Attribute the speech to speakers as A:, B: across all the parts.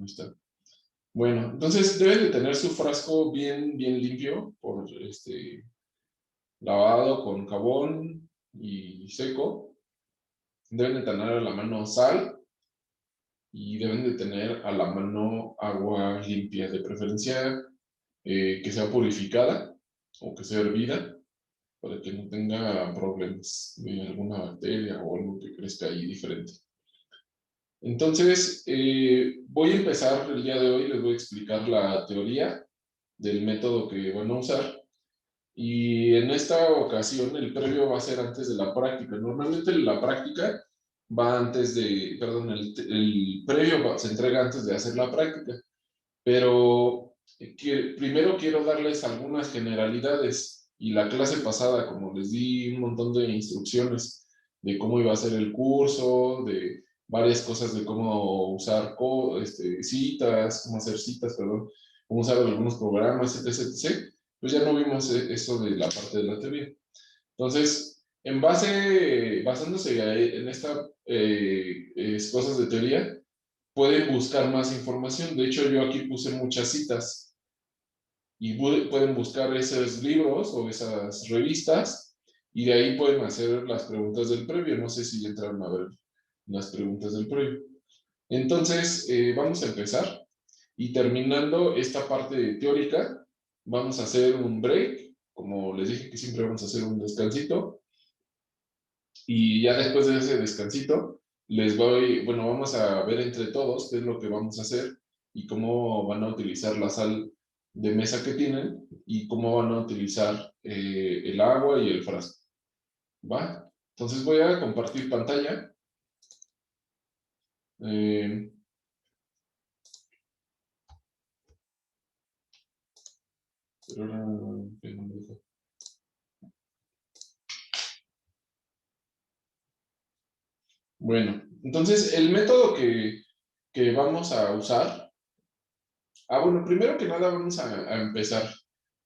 A: Ahí está. Bueno, entonces deben de tener su frasco bien limpio, lavado con jabón y seco. Deben de tener a la mano sal y deben de tener a la mano agua limpia, de preferencia que sea purificada o que sea hervida, para que no tenga problemas de alguna bacteria o algo que crezca ahí diferente. Entonces, voy a empezar el día de hoy, les voy a explicar la teoría del método que van a usar. Y en esta ocasión el previo va a ser antes de la práctica. Normalmente la práctica va antes de, perdón, el previo se entrega antes de hacer la práctica. Pero primero quiero darles algunas generalidades. Y la clase pasada, como les di un montón de instrucciones de cómo iba a ser el curso, de varias cosas de cómo usar citas, cómo hacer citas, perdón, cómo usar algunos programas, etc., pues ya no vimos eso de la parte de la teoría. Entonces, basándose en estas cosas de teoría, pueden buscar más información. De hecho, yo aquí puse muchas citas y pueden buscar esos libros o esas revistas y de ahí pueden hacer las preguntas del previo. No sé si entraron a ver las preguntas del previo. Entonces, vamos a empezar y terminando esta parte teórica, vamos a hacer un break. Como les dije que siempre vamos a hacer un descansito y ya después de ese descansito, vamos a ver entre todos qué es lo que vamos a hacer y cómo van a utilizar la sal de mesa que tienen y cómo van a utilizar el agua y el frasco. ¿Va? Entonces voy a compartir pantalla. Eh, pero ahora, ¿qué no me deja? Bueno, entonces el método que vamos a usar. Bueno, primero que nada vamos a empezar.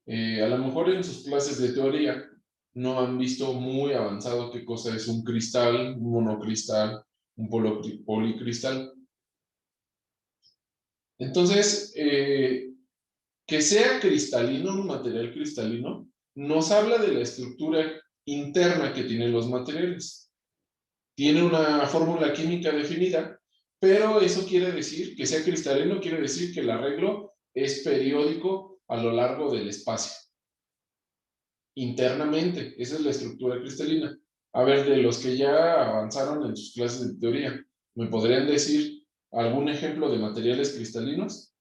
A: A lo mejor en sus clases de teoría no han visto muy avanzado qué cosa es un cristal, un monocristal, un policristal. Entonces, que sea cristalino, un material cristalino, nos habla de la estructura interna que tienen los materiales. Tiene una fórmula química definida, pero eso quiere decir que sea cristalino, quiere decir que el arreglo es periódico a lo largo del espacio. Internamente, esa es la estructura cristalina. A ver, de los que ya avanzaron en sus clases de teoría, ¿me podrían decir algún ejemplo de materiales cristalinos?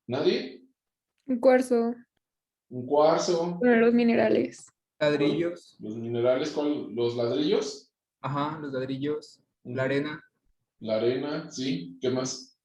A: ¿Nadie?
B: Un cuarzo,
A: ¿Un cuarzo?
B: los minerales.
C: Ladrillos.
A: ¿Los minerales? ¿Los ladrillos?
C: Ajá, los ladrillos. La arena.
A: La arena, sí. ¿Qué más?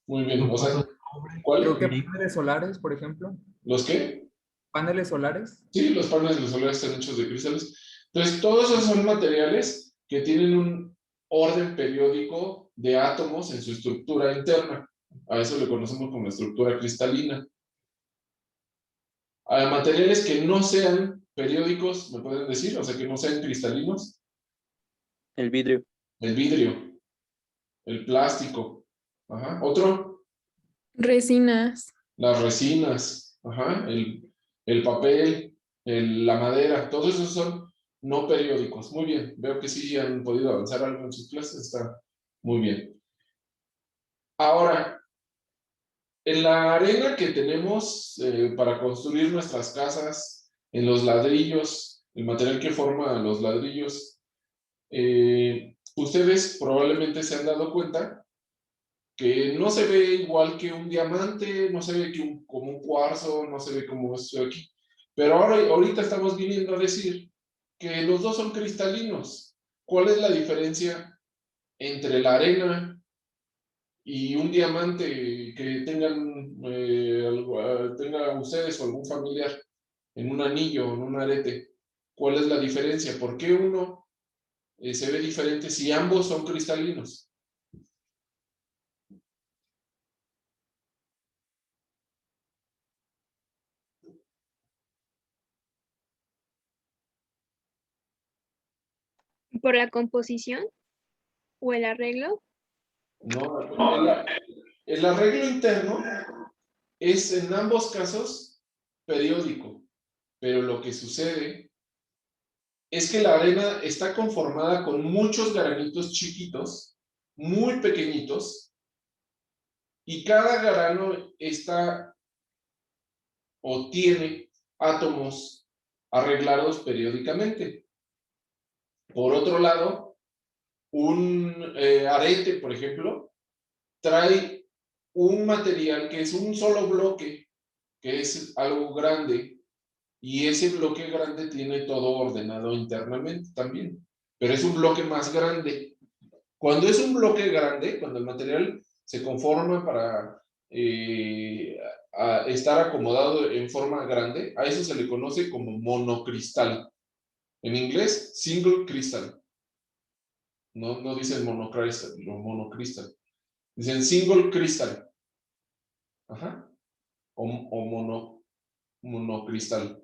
A: Muy bien, o sea,
C: Creo que
A: ¿cuál?
C: paneles solares, por ejemplo.
A: ¿Los qué?
C: Paneles solares.
A: Sí, los paneles solares están hechos de cristales. Entonces, todos esos son materiales que tienen un orden periódico de átomos en su estructura interna. A eso le conocemos como estructura cristalina. A materiales que no sean periódicos, ¿me pueden decir? O sea, que no sean cristalinos.
D: El vidrio.
A: El vidrio, el plástico. Ajá. Otro,
B: Resinas.
A: las resinas. Ajá. El papel, la madera. Todos esos son no periódicos. Muy bien. Veo que sí han podido avanzar algo en sus clases. Está muy bien. Ahora, en la arena que tenemos para construir nuestras casas, en los ladrillos, el material que forma los ladrillos, ustedes probablemente se han dado cuenta que no se ve igual que un diamante, no se ve como un cuarzo, no se ve como esto aquí. Pero ahorita estamos viniendo a decir que los dos son cristalinos. ¿Cuál es la diferencia entre la arena y un diamante que tengan ustedes o algún familiar en un anillo o en un arete? ¿Cuál es la diferencia? ¿Por qué uno se ve diferente si ambos son cristalinos?
E: por la composición o el arreglo?
A: No, el arreglo interno es en ambos casos periódico, pero lo que sucede es que la arena está conformada con muchos granitos chiquitos, muy pequeñitos, y cada grano está o tiene átomos arreglados periódicamente. Por otro lado, un arete, por ejemplo, trae un material que es un solo bloque, que es algo grande, y ese bloque grande tiene todo ordenado internamente también, pero es un bloque más grande. Cuando es un bloque grande, cuando el material se conforma para estar acomodado en forma grande, a eso se le conoce como monocristal. En inglés, single crystal. No dicen monocristal, o monocristal. Dicen single crystal. Ajá. O monocristal.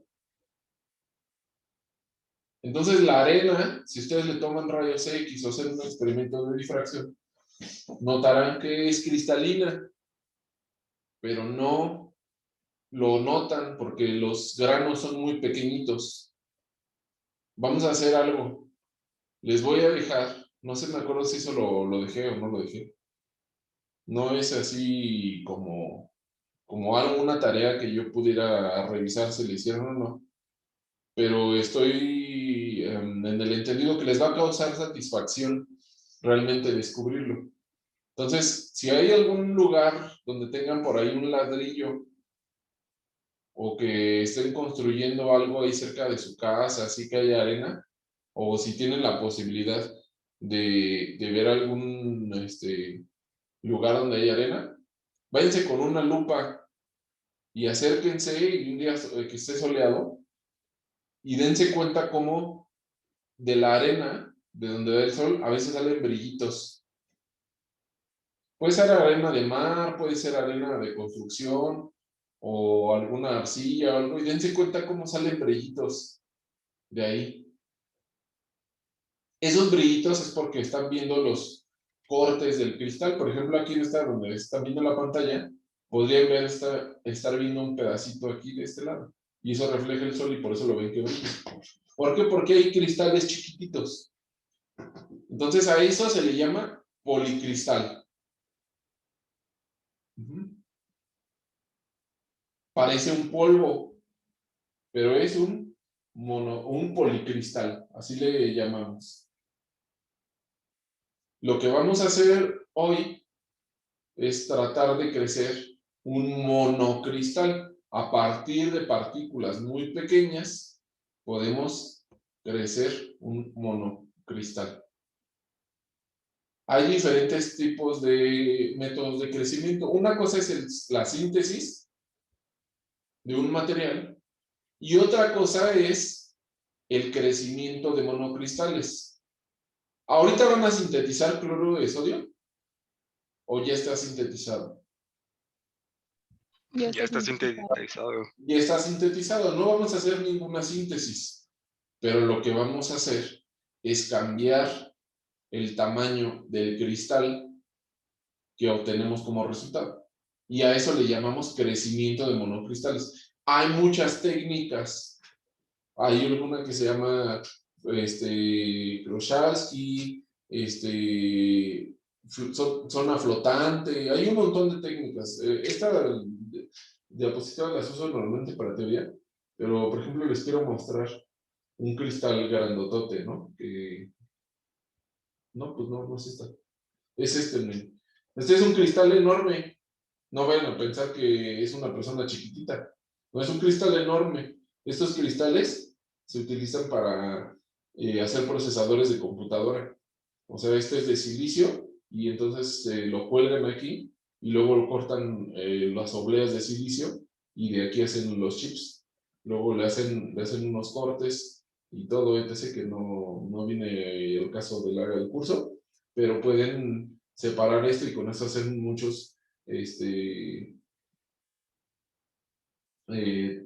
A: Entonces la arena, si ustedes le toman rayos X o hacen un experimento de difracción, notarán que es cristalina, pero no lo notan porque los granos son muy pequeñitos. Vamos a hacer algo. Les voy a dejar, no sé, me acuerdo si eso lo dejé o no lo dejé. No es así como alguna tarea que yo pudiera revisar si le hicieron o no, pero estoy en el entendido que les va a causar satisfacción realmente descubrirlo. Entonces, si hay algún lugar donde tengan por ahí un ladrillo o que estén construyendo algo ahí cerca de su casa, así que haya arena, o si tienen la posibilidad de ver algún lugar donde hay arena, váyanse con una lupa y acérquense y un día que esté soleado y dense cuenta cómo de la arena, de donde va el sol, a veces salen brillitos. Puede ser arena de mar, puede ser arena de construcción o alguna arcilla o algo, y dense cuenta cómo salen brillitos de ahí. Esos brillitos es porque están viendo los cortes del cristal. Por ejemplo, aquí en esta, donde están viendo la pantalla, podrían ver estar viendo un pedacito aquí de este lado. Y eso refleja el sol y por eso lo ven que brilla. ¿Por qué? Porque hay cristales chiquititos. Entonces a eso se le llama policristal. Parece un polvo, pero es un policristal, así le llamamos. Lo que vamos a hacer hoy es tratar de crecer un monocristal. A partir de partículas muy pequeñas, podemos crecer un monocristal. Hay diferentes tipos de métodos de crecimiento. Una cosa es la síntesis de un material y otra cosa es el crecimiento de monocristales. ¿Ahorita van a sintetizar cloruro de sodio? ¿O ya está sintetizado?
F: Ya está sintetizado.
A: Ya está sintetizado. No vamos a hacer ninguna síntesis, pero lo que vamos a hacer es cambiar el tamaño del cristal que obtenemos como resultado. Y a eso le llamamos crecimiento de monocristales. Hay muchas técnicas. Hay alguna que se llama Krochalski, zona flotante. Hay un montón de técnicas. Esta diapositiva las uso normalmente para teoría, pero por ejemplo les quiero mostrar un cristal grandotote, ¿no? No, pues no es esta. Es este. Este es un cristal enorme. No vayan a pensar que es una persona chiquitita. No, es un cristal enorme. Estos cristales se utilizan para hacer procesadores de computadora. O sea, este es de silicio y entonces lo cuelgan aquí y luego lo cortan las obleas de silicio y de aquí hacen los chips. Luego le hacen unos cortes y todo, etc., que no viene el caso del área del curso, pero pueden separar esto y con eso hacer muchos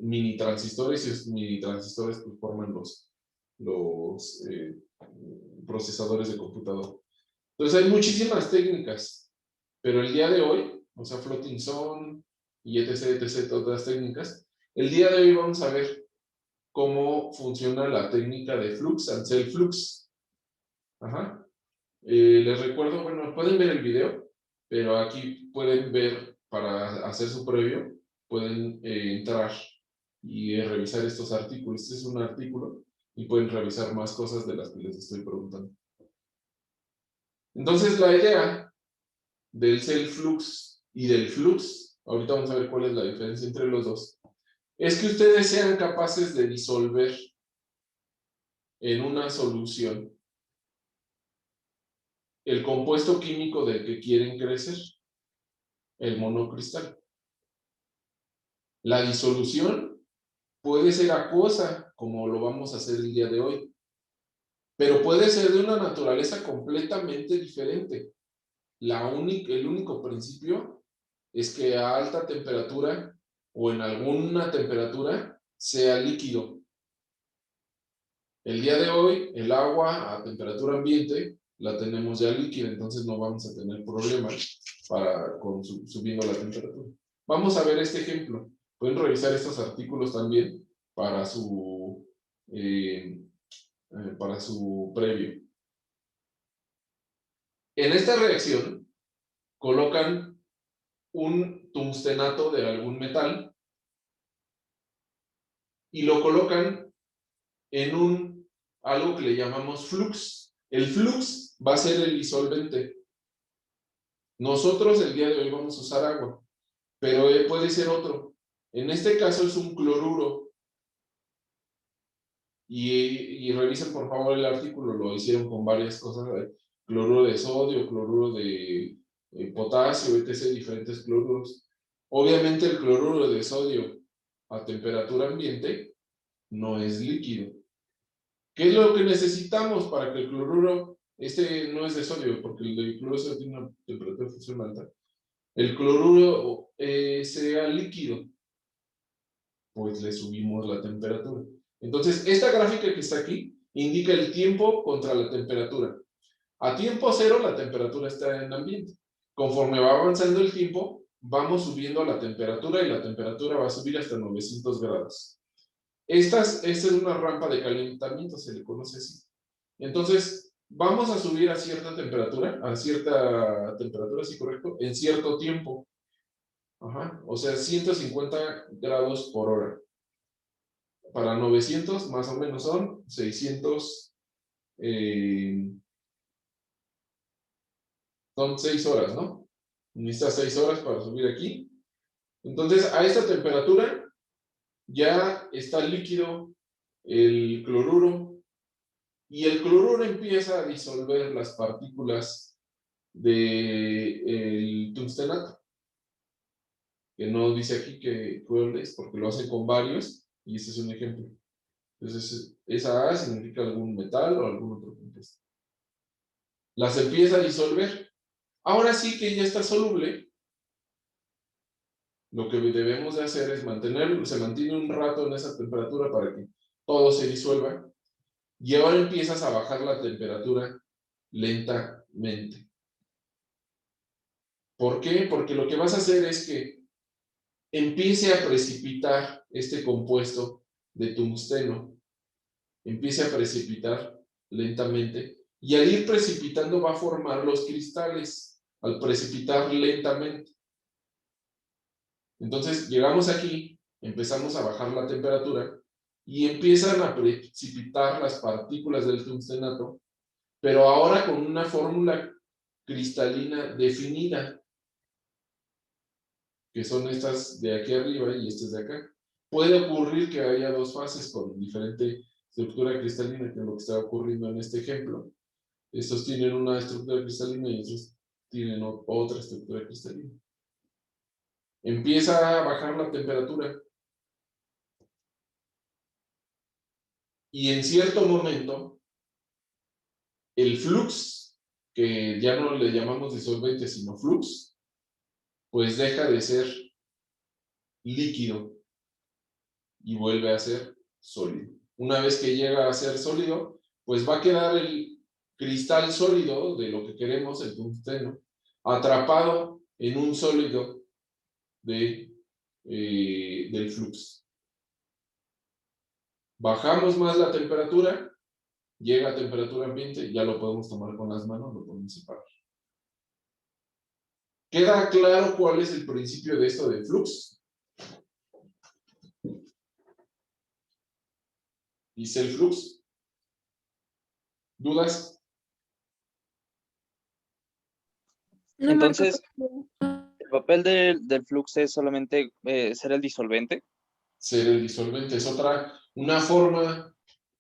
A: mini transistores, y esos mini transistores pues, forman los procesadores de computador. Entonces hay muchísimas técnicas, pero el día de hoy, o sea, floating zone y etc, etc, todas las técnicas, el día de hoy vamos a ver cómo funciona la técnica de flux and self-flux. Ajá. Les recuerdo, bueno, pueden ver el video, pero aquí pueden ver, para hacer su previo, pueden entrar y revisar estos artículos. Este es un artículo y pueden revisar más cosas de las que les estoy preguntando. Entonces, la idea del self-flux y del flux, ahorita vamos a ver cuál es la diferencia entre los dos, es que ustedes sean capaces de disolver en una solución el compuesto químico del que quieren crecer, el monocristal. La disolución puede ser acuosa, como lo vamos a hacer el día de hoy, pero puede ser de una naturaleza completamente diferente. El único principio es que a alta temperatura o en alguna temperatura sea líquido. El día de hoy, el agua a temperatura ambiente la tenemos ya líquida, entonces no vamos a tener problemas subiendo la temperatura. Vamos a ver este ejemplo. Pueden revisar estos artículos también para su previo. En esta reacción, colocan un tungstenato de algún metal y lo colocan en algo que le llamamos flux. El flux va a ser el disolvente. Nosotros el día de hoy vamos a usar agua, pero puede ser otro. En este caso es un cloruro. Y revisen por favor el artículo, lo hicieron con varias cosas, cloruro de sodio, cloruro de potasio, etc., diferentes cloruros. Obviamente el cloruro de sodio a temperatura ambiente no es líquido. ¿Qué es lo que necesitamos para que el cloruro, no es de sodio, porque el de cloruro de sodio tiene una temperatura de fusión alta, el cloruro sea líquido? Pues le subimos la temperatura. Entonces, esta gráfica que está aquí indica el tiempo contra la temperatura. A tiempo cero, la temperatura está en ambiente. Conforme va avanzando el tiempo, vamos subiendo la temperatura y la temperatura va a subir hasta 900 grados. Esta es una rampa de calentamiento, se le conoce así. Entonces, vamos a subir a cierta temperatura, sí, correcto, en cierto tiempo. Ajá, o sea, 150 grados por hora. Para 900 más o menos son 600, son 6 horas, ¿no? Necesitas 6 horas para subir aquí. Entonces, a esta temperatura ya está líquido el cloruro y el cloruro empieza a disolver las partículas del tungstenato, que no dice aquí cuál es, porque lo hacen con varios, y este es un ejemplo. Entonces, esa A significa algún metal o algún otro compuesto. Las empieza a disolver. Ahora sí que ya está soluble. Lo que debemos de hacer es se mantiene un rato en esa temperatura para que todo se disuelva. Y ahora empiezas a bajar la temperatura lentamente. ¿Por qué? Porque lo que vas a hacer es que empiece a precipitar este compuesto de tungsteno. Empiece a precipitar lentamente. Y al ir precipitando va a formar los cristales. Al precipitar lentamente. Entonces llegamos aquí, empezamos a bajar la temperatura y empiezan a precipitar las partículas del tungstenato, pero ahora con una fórmula cristalina definida, que son estas de aquí arriba y estas de acá. Puede ocurrir que haya dos fases con diferente estructura cristalina, que es lo que está ocurriendo en este ejemplo. Estos tienen una estructura cristalina y estos tienen otra estructura cristalina. Empieza a bajar la temperatura. Y en cierto momento, el flux, que ya no le llamamos disolvente, sino flux, pues deja de ser líquido y vuelve a ser sólido. Una vez que llega a ser sólido, pues va a quedar el cristal sólido de lo que queremos, el tungsteno, atrapado en un sólido del flux. Bajamos más la temperatura, llega a temperatura ambiente, ya lo podemos tomar con las manos, lo podemos separar. ¿Queda claro cuál es el principio de esto del flux? Dice el flux. ¿Dudas?
B: No,
D: Entonces,
B: Marco.
D: el papel del flux es solamente ser el disolvente.
A: Ser el disolvente es una forma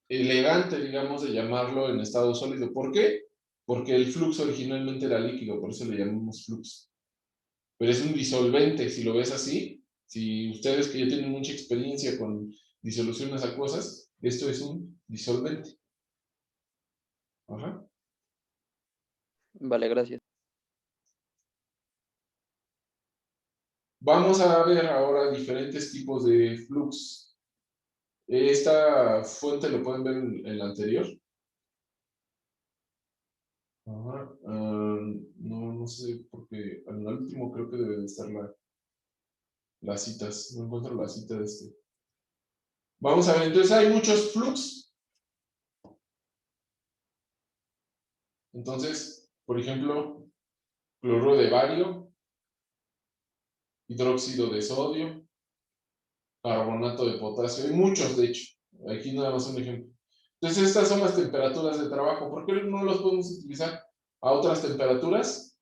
A: elegante, digamos, de llamarlo en estado sólido. ¿Por qué? Porque el flux originalmente era líquido, por eso le llamamos flux. Pero es un disolvente, si lo ves así. Si ustedes que ya tienen mucha experiencia con disoluciones acuosas, esto es un disolvente. Ajá.
D: Vale, gracias.
A: Vamos a ver ahora diferentes tipos de flux. Esta fuente lo pueden ver en la anterior. Ajá. No sé, porque al último creo que debe de estar las citas. No encuentro la cita de este. Vamos a ver, entonces hay muchos flux. Entonces, por ejemplo, cloruro de bario, hidróxido de sodio, carbonato de potasio, hay muchos de hecho. Aquí nada más un ejemplo. Entonces, estas son las temperaturas de trabajo. ¿Por qué no los podemos utilizar a otras temperaturas?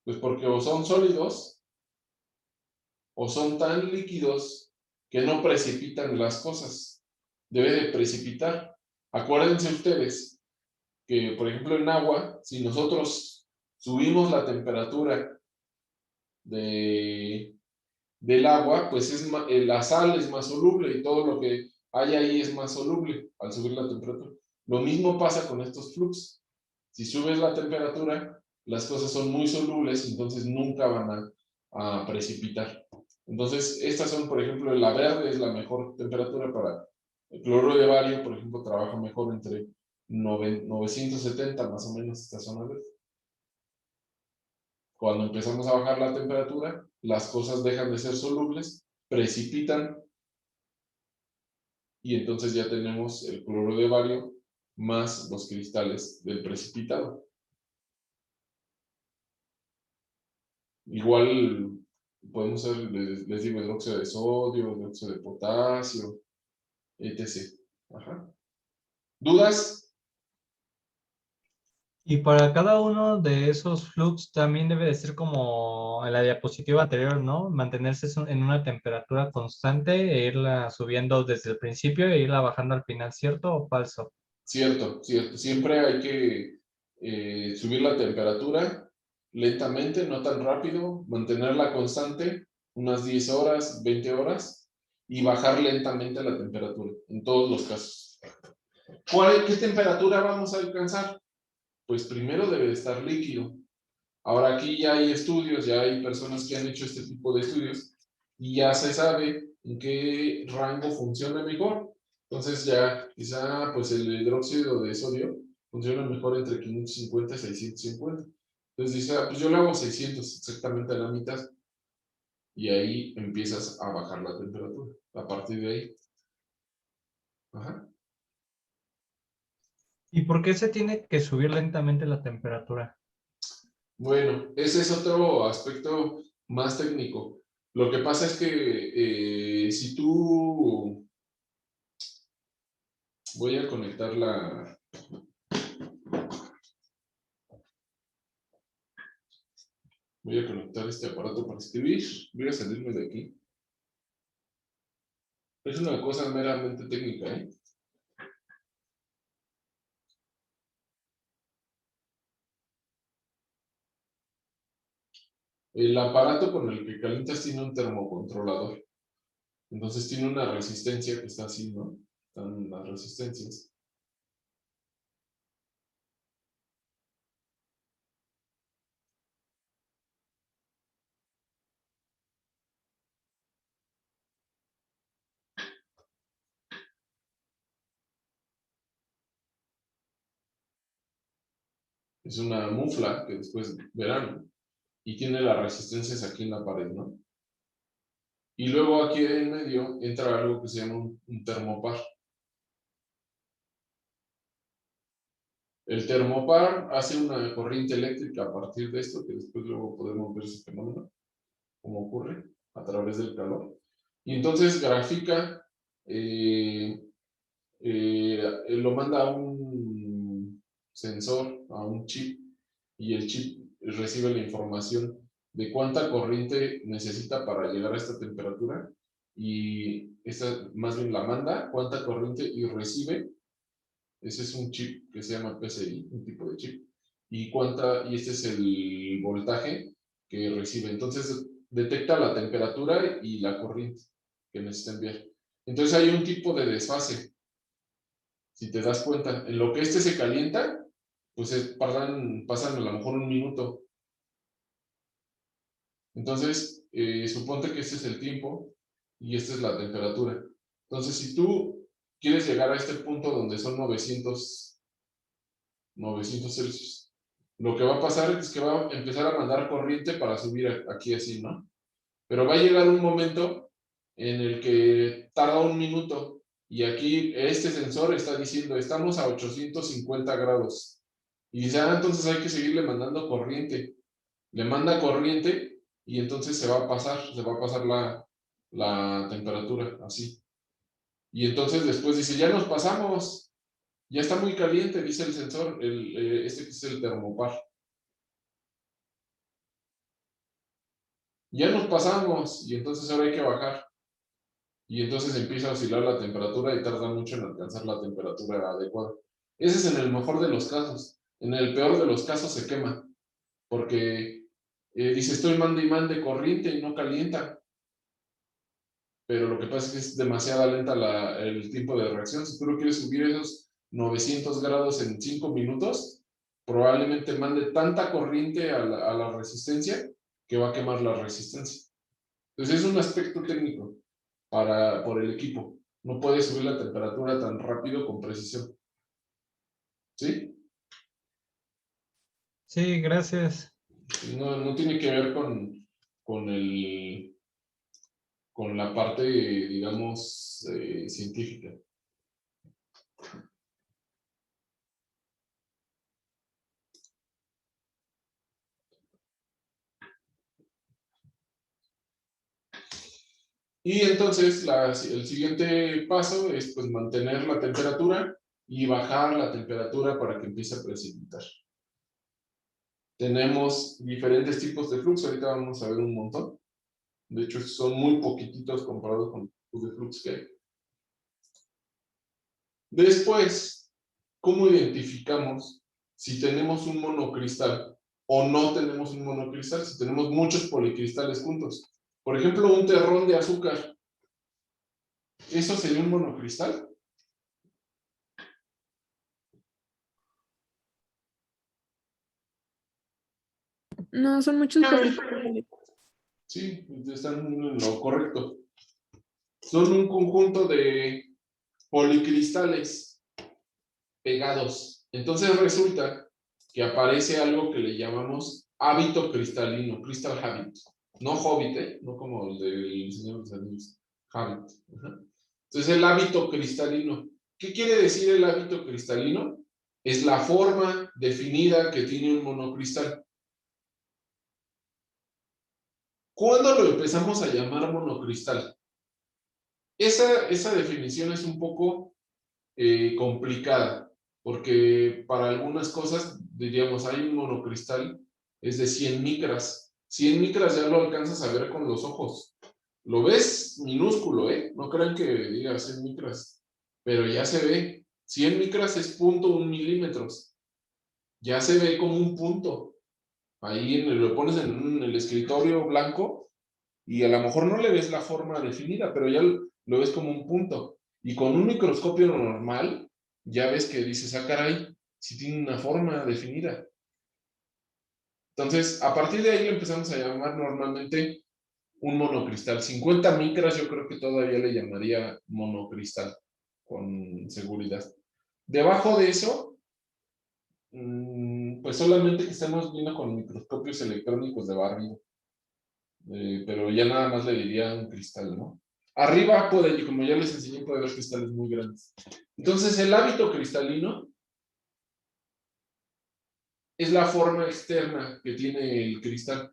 A: Pues porque o son sólidos o son tan líquidos que no precipitan las cosas. Debe de precipitar. Acuérdense ustedes que, por ejemplo, en agua, si nosotros subimos la temperatura del agua, pues la sal es más soluble y todo lo que hay ahí es más soluble al subir la temperatura. Lo mismo pasa con estos flux. Si subes la temperatura, las cosas son muy solubles, entonces nunca van a precipitar. Entonces, estas son, por ejemplo, la verde es la mejor temperatura para el cloruro de bario, por ejemplo, trabaja mejor entre 970 más o menos esta zona verde. Cuando empezamos a bajar la temperatura, las cosas dejan de ser solubles, precipitan y entonces ya tenemos el cloruro de bario más los cristales del precipitado. Igual podemos hacer, les digo, hidróxido de sodio, hidróxido de potasio, etc. Ajá. ¿Dudas?
F: Y para cada uno de esos flux también debe de ser como en la diapositiva anterior, ¿no? Mantenerse en una temperatura constante e irla subiendo desde el principio e irla bajando al final, ¿cierto o falso?
A: Cierto, cierto. Siempre hay que subir la temperatura lentamente, no tan rápido, mantenerla constante, unas 10 horas, 20 horas, y bajar lentamente la temperatura, en todos los casos. ¿Qué temperatura vamos a alcanzar? Pues primero debe de estar líquido. Ahora aquí ya hay estudios, ya hay personas que han hecho este tipo de estudios, y ya se sabe en qué rango funciona mejor. Entonces ya quizá pues el hidróxido de sodio funciona mejor entre 550 y 650. Entonces dice, pues yo le hago 600 exactamente a la mitad y ahí empiezas a bajar la temperatura a partir de ahí. Ajá.
F: ¿Y por qué se tiene que subir lentamente la temperatura?
A: Bueno, ese es otro aspecto más técnico. Lo que pasa es que si tú voy a conectar voy a conectar este aparato para escribir. Voy a salirme de aquí. Es una cosa meramente técnica, ¿eh? El aparato con el que calientas tiene un termocontrolador. Entonces tiene una resistencia que está así, ¿no? Están las resistencias. Es una mufla que después verán. Y tiene las resistencias aquí en la pared, ¿no? Y luego aquí en medio entra algo que se llama un termopar. El termopar hace una corriente eléctrica a partir de esto, que después luego podemos ver ese fenómeno, cómo ocurre a través del calor. Y entonces grafica, lo manda a un sensor, a un chip, y el chip recibe la información de cuánta corriente necesita para llegar a esta temperatura, y esta más bien la manda, cuánta corriente, y recibe. Ese es un chip que se llama PCI, un tipo de chip. Y este es el voltaje que recibe. Entonces detecta la temperatura y la corriente que necesita enviar. Entonces hay un tipo de desfase. Si te das cuenta, en lo que este se calienta, pues pasan a lo mejor un minuto. Entonces, suponte que este es el tiempo y esta es la temperatura. Entonces, si tú quieres llegar a este punto donde son 900 Celsius, lo que va a pasar es que va a empezar a mandar corriente para subir aquí así, ¿no? Pero va a llegar un momento en el que tarda un minuto y aquí este sensor está diciendo estamos a 850 grados y dice, entonces hay que seguirle mandando corriente. Le manda corriente y entonces se va a pasar la temperatura así. Y entonces después dice, ya nos pasamos. Ya está muy caliente, dice el sensor, este que es el termopar. Ya nos pasamos y entonces ahora hay que bajar. Y entonces empieza a oscilar la temperatura y tarda mucho en alcanzar la temperatura adecuada. Ese es en el mejor de los casos. En el peor de los casos se quema. Porque dice, estoy mande y mande corriente y no calienta. Pero lo que pasa es que es demasiado lenta el tiempo de reacción. Si tú lo quieres subir esos 900 grados en 5 minutos, probablemente mande tanta corriente a la resistencia que va a quemar la resistencia. Entonces es un aspecto técnico por el equipo. No puede subir la temperatura tan rápido con precisión. ¿Sí?
F: Sí, gracias.
A: No tiene que ver con la parte, digamos, científica. Y entonces el siguiente paso es pues mantener la temperatura y bajar la temperatura para que empiece a precipitar. Tenemos diferentes tipos de flux, ahorita vamos a ver un montón. De hecho, son muy poquititos comparados con los tipos de flux que hay. Después, ¿cómo identificamos si tenemos un monocristal o no tenemos un monocristal? Si tenemos muchos policristales juntos. Por ejemplo, un terrón de azúcar. ¿Eso sería un monocristal?
B: No, son muchos policristales.
A: Sí, están en lo correcto. Son un conjunto de policristales pegados. Entonces resulta que aparece algo que le llamamos hábito cristalino, crystal habit. No hobbit, no como el del Señor de los Anillos. Habit. Entonces el hábito cristalino. ¿Qué quiere decir el hábito cristalino? Es la forma definida que tiene un monocristal. ¿Cuándo lo empezamos a llamar monocristal? Esa definición es un poco complicada, porque para algunas cosas, diríamos, hay un monocristal, es de 100 micras. 100 micras ya lo alcanzas a ver con los ojos. Lo ves minúsculo, no crean que diga 100 micras, pero ya se ve. 100 micras es 0.1 milímetros. Ya se ve como un punto. Ahí lo pones en el escritorio blanco y a lo mejor no le ves la forma definida, pero ya lo ves como un punto. Y con un microscopio normal, ya ves que dices, caray, sí tiene una forma definida. Entonces, a partir de ahí le empezamos a llamar normalmente un monocristal. 50 micras yo creo que todavía le llamaría monocristal, con seguridad. Debajo de eso, pues solamente que estamos viendo con microscopios electrónicos de barrido. Pero ya nada más le diría un cristal, ¿no? Arriba puede, como ya les enseñé, puede haber cristales muy grandes. Entonces, el hábito cristalino es la forma externa que tiene el cristal.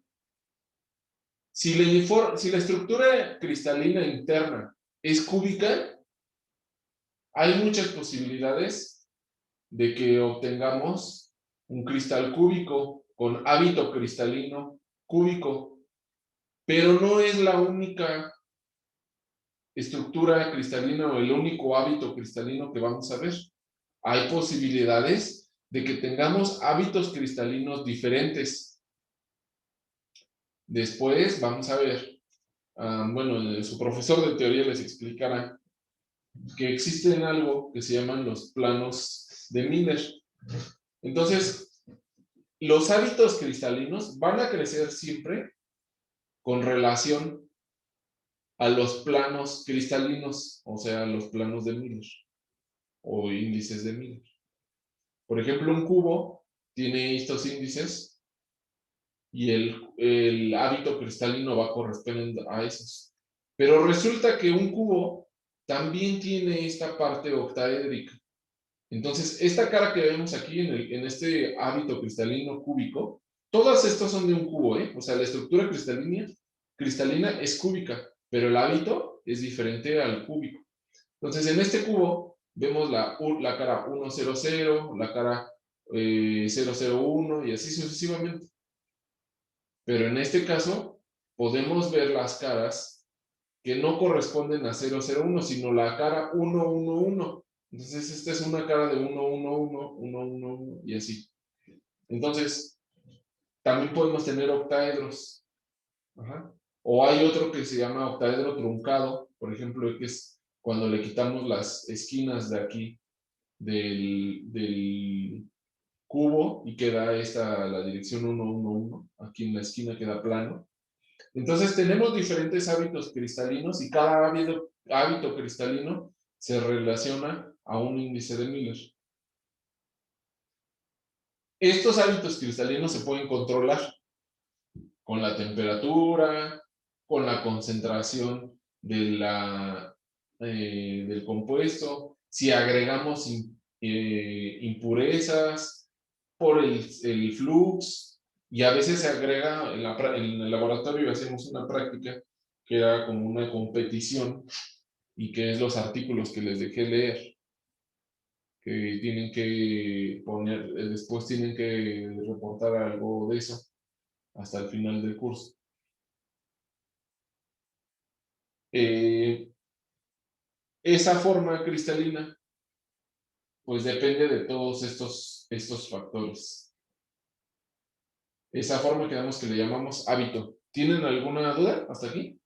A: Si la estructura cristalina interna es cúbica, hay muchas posibilidades de que obtengamos un cristal cúbico con hábito cristalino cúbico, pero no es la única estructura cristalina o el único hábito cristalino que vamos a ver. Hay posibilidades de que tengamos hábitos cristalinos diferentes. Después vamos a ver, bueno, su profesor de teoría les explicará que existen algo que se llaman los planos de Miller. Entonces, los hábitos cristalinos van a crecer siempre con relación a los planos cristalinos, o sea, los planos de Miller o índices de Miller. Por ejemplo, un cubo tiene estos índices y el hábito cristalino va correspondiendo a esos. Pero resulta que un cubo también tiene esta parte octaédrica. Entonces, esta cara que vemos aquí en este hábito cristalino cúbico, todas estas son de un cubo, ¿eh? O sea, la estructura cristalina es cúbica, pero el hábito es diferente al cúbico. Entonces, en este cubo vemos la cara 1, 0, 0, la cara 0, 0, 1 y así sucesivamente. Pero en este caso, podemos ver las caras que no corresponden a 0, 0, 1, sino la cara 1, 1, 1. Entonces, esta es una cara de 1, 1, 1, 1, 1, 1 y así. Entonces, también podemos tener octaedros. Ajá. O hay otro que se llama octaedro truncado, por ejemplo, que es cuando le quitamos las esquinas de aquí del cubo y queda la dirección 1, 1, 1. Aquí en la esquina queda plano. Entonces tenemos diferentes hábitos cristalinos y cada hábito cristalino se relaciona a un índice de Miller. Estos hábitos cristalinos se pueden controlar con la temperatura, con la concentración del compuesto, si agregamos impurezas, por el flux, y a veces se agrega en el laboratorio hacemos una práctica que era como una competición y que es los artículos que les dejé leer, que tienen que poner, después tienen que reportar algo de eso hasta el final del curso. Esa forma cristalina pues depende de todos estos factores. Esa forma que le llamamos hábito. ¿Tienen alguna duda hasta aquí?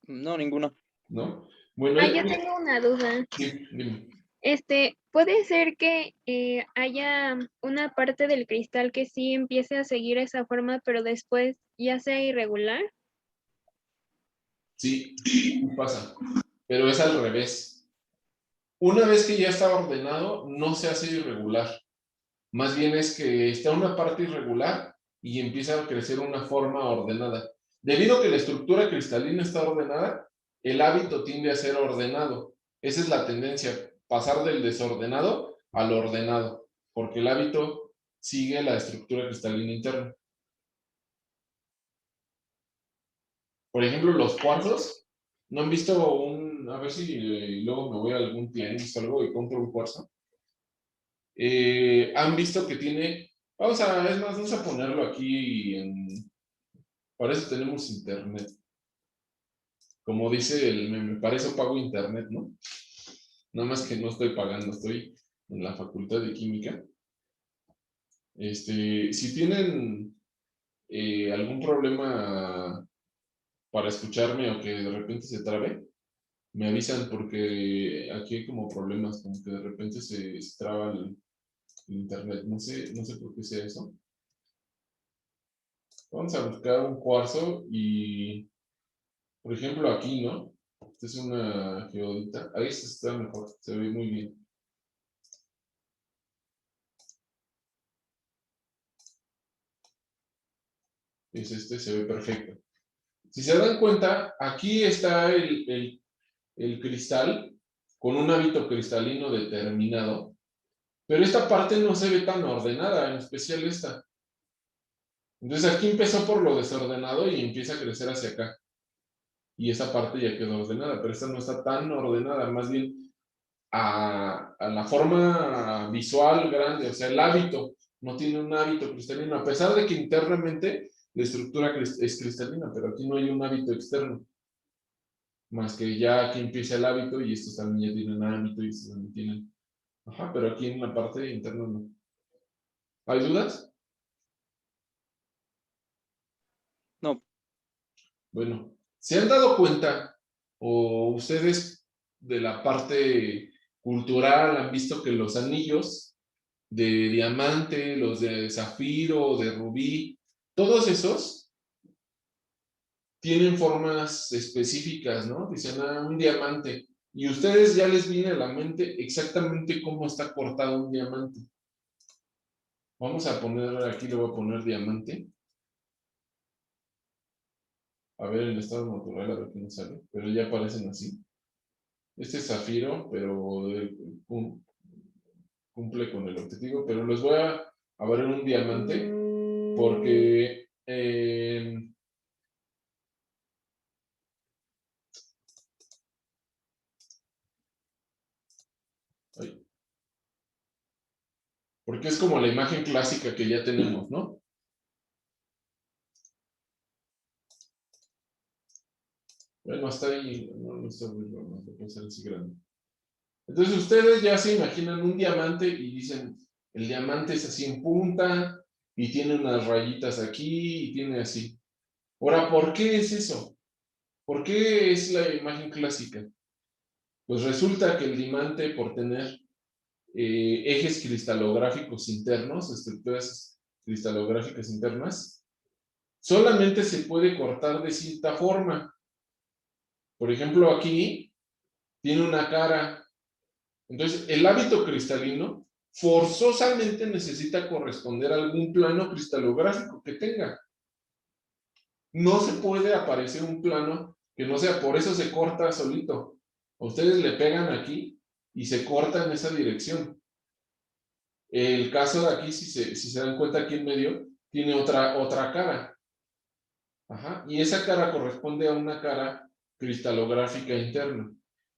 D: No, ninguna.
A: ¿No? Bueno,
E: Yo tengo una duda.
A: sí, dime.
E: ¿Puede ser que haya una parte del cristal que sí empiece a seguir esa forma, pero después ya sea irregular?
A: Sí, pasa. Pero es al revés. Una vez que ya está ordenado, no se hace irregular. Más bien es que está una parte irregular y empieza a crecer una forma ordenada. Debido a que la estructura cristalina está ordenada, el hábito tiende a ser ordenado. Esa es la tendencia, pasar del desordenado al ordenado, porque el hábito sigue la estructura cristalina interna. Por ejemplo, los cuarzos, ¿no han visto a ver si luego me voy a algún tianguis o algo y compro un cuarzo? Han visto que tiene, vamos a ponerlo aquí para eso tenemos internet. Como dice el meme, para eso pago internet, ¿no? Nada más que no estoy pagando, estoy en la facultad de química. Si tienen algún problema para escucharme o que de repente se trabe, me avisan porque aquí hay como problemas, como que de repente se traba el internet. No sé por qué sea eso. Vamos a buscar un cuarzo y, por ejemplo, aquí, ¿no? Esta es una geodita. Ahí está mejor, se ve muy bien. Es este, se ve perfecto. Si se dan cuenta, aquí está el cristal con un hábito cristalino determinado, pero esta parte no se ve tan ordenada, en especial esta. Entonces aquí empezó por lo desordenado y empieza a crecer hacia acá. Y esta parte ya quedó ordenada, pero esta no está tan ordenada, más bien a la forma visual grande, o sea, el hábito, no tiene un hábito cristalino, a pesar de que internamente la estructura es cristalina, pero aquí no hay un hábito externo. Más que ya aquí empieza el hábito y estos también ya tienen hábito y estos también tienen. Ajá, pero aquí en la parte interna no. ¿Hay dudas?
D: No.
A: Bueno, ¿se han dado cuenta o ustedes de la parte cultural han visto que los anillos de diamante, los de zafiro, de rubí, todos esos tienen formas específicas, ¿no? Dicen, un diamante. Y ustedes ya les viene a la mente exactamente cómo está cortado un diamante. Vamos a poner, aquí le voy a poner diamante. A ver, en estado natural, a ver qué nos sale. Pero ya aparecen así. Este es zafiro, pero cumple con el objetivo. Pero les voy a ver un diamante porque porque es como la imagen clásica que ya tenemos, ¿no? Bueno, hasta ahí, no está muy bueno, no puede ser así grande. Entonces ustedes ya se imaginan un diamante y dicen, el diamante es así en punta y tiene unas rayitas aquí y tiene así. Ahora, ¿por qué es eso? ¿Por qué es la imagen clásica? Pues resulta que el diamante, por tener ejes cristalográficos internos, estructuras cristalográficas internas, solamente se puede cortar de cierta forma. Por ejemplo, aquí tiene una cara. Entonces, el hábito cristalino forzosamente necesita corresponder a algún plano cristalográfico que tenga. No se puede aparecer un plano que no sea, por eso se corta solito. Ustedes le pegan aquí y se corta en esa dirección. El caso de aquí, si se dan cuenta, aquí en medio, tiene otra cara. Ajá. Y esa cara corresponde a una cara cristalográfica interna.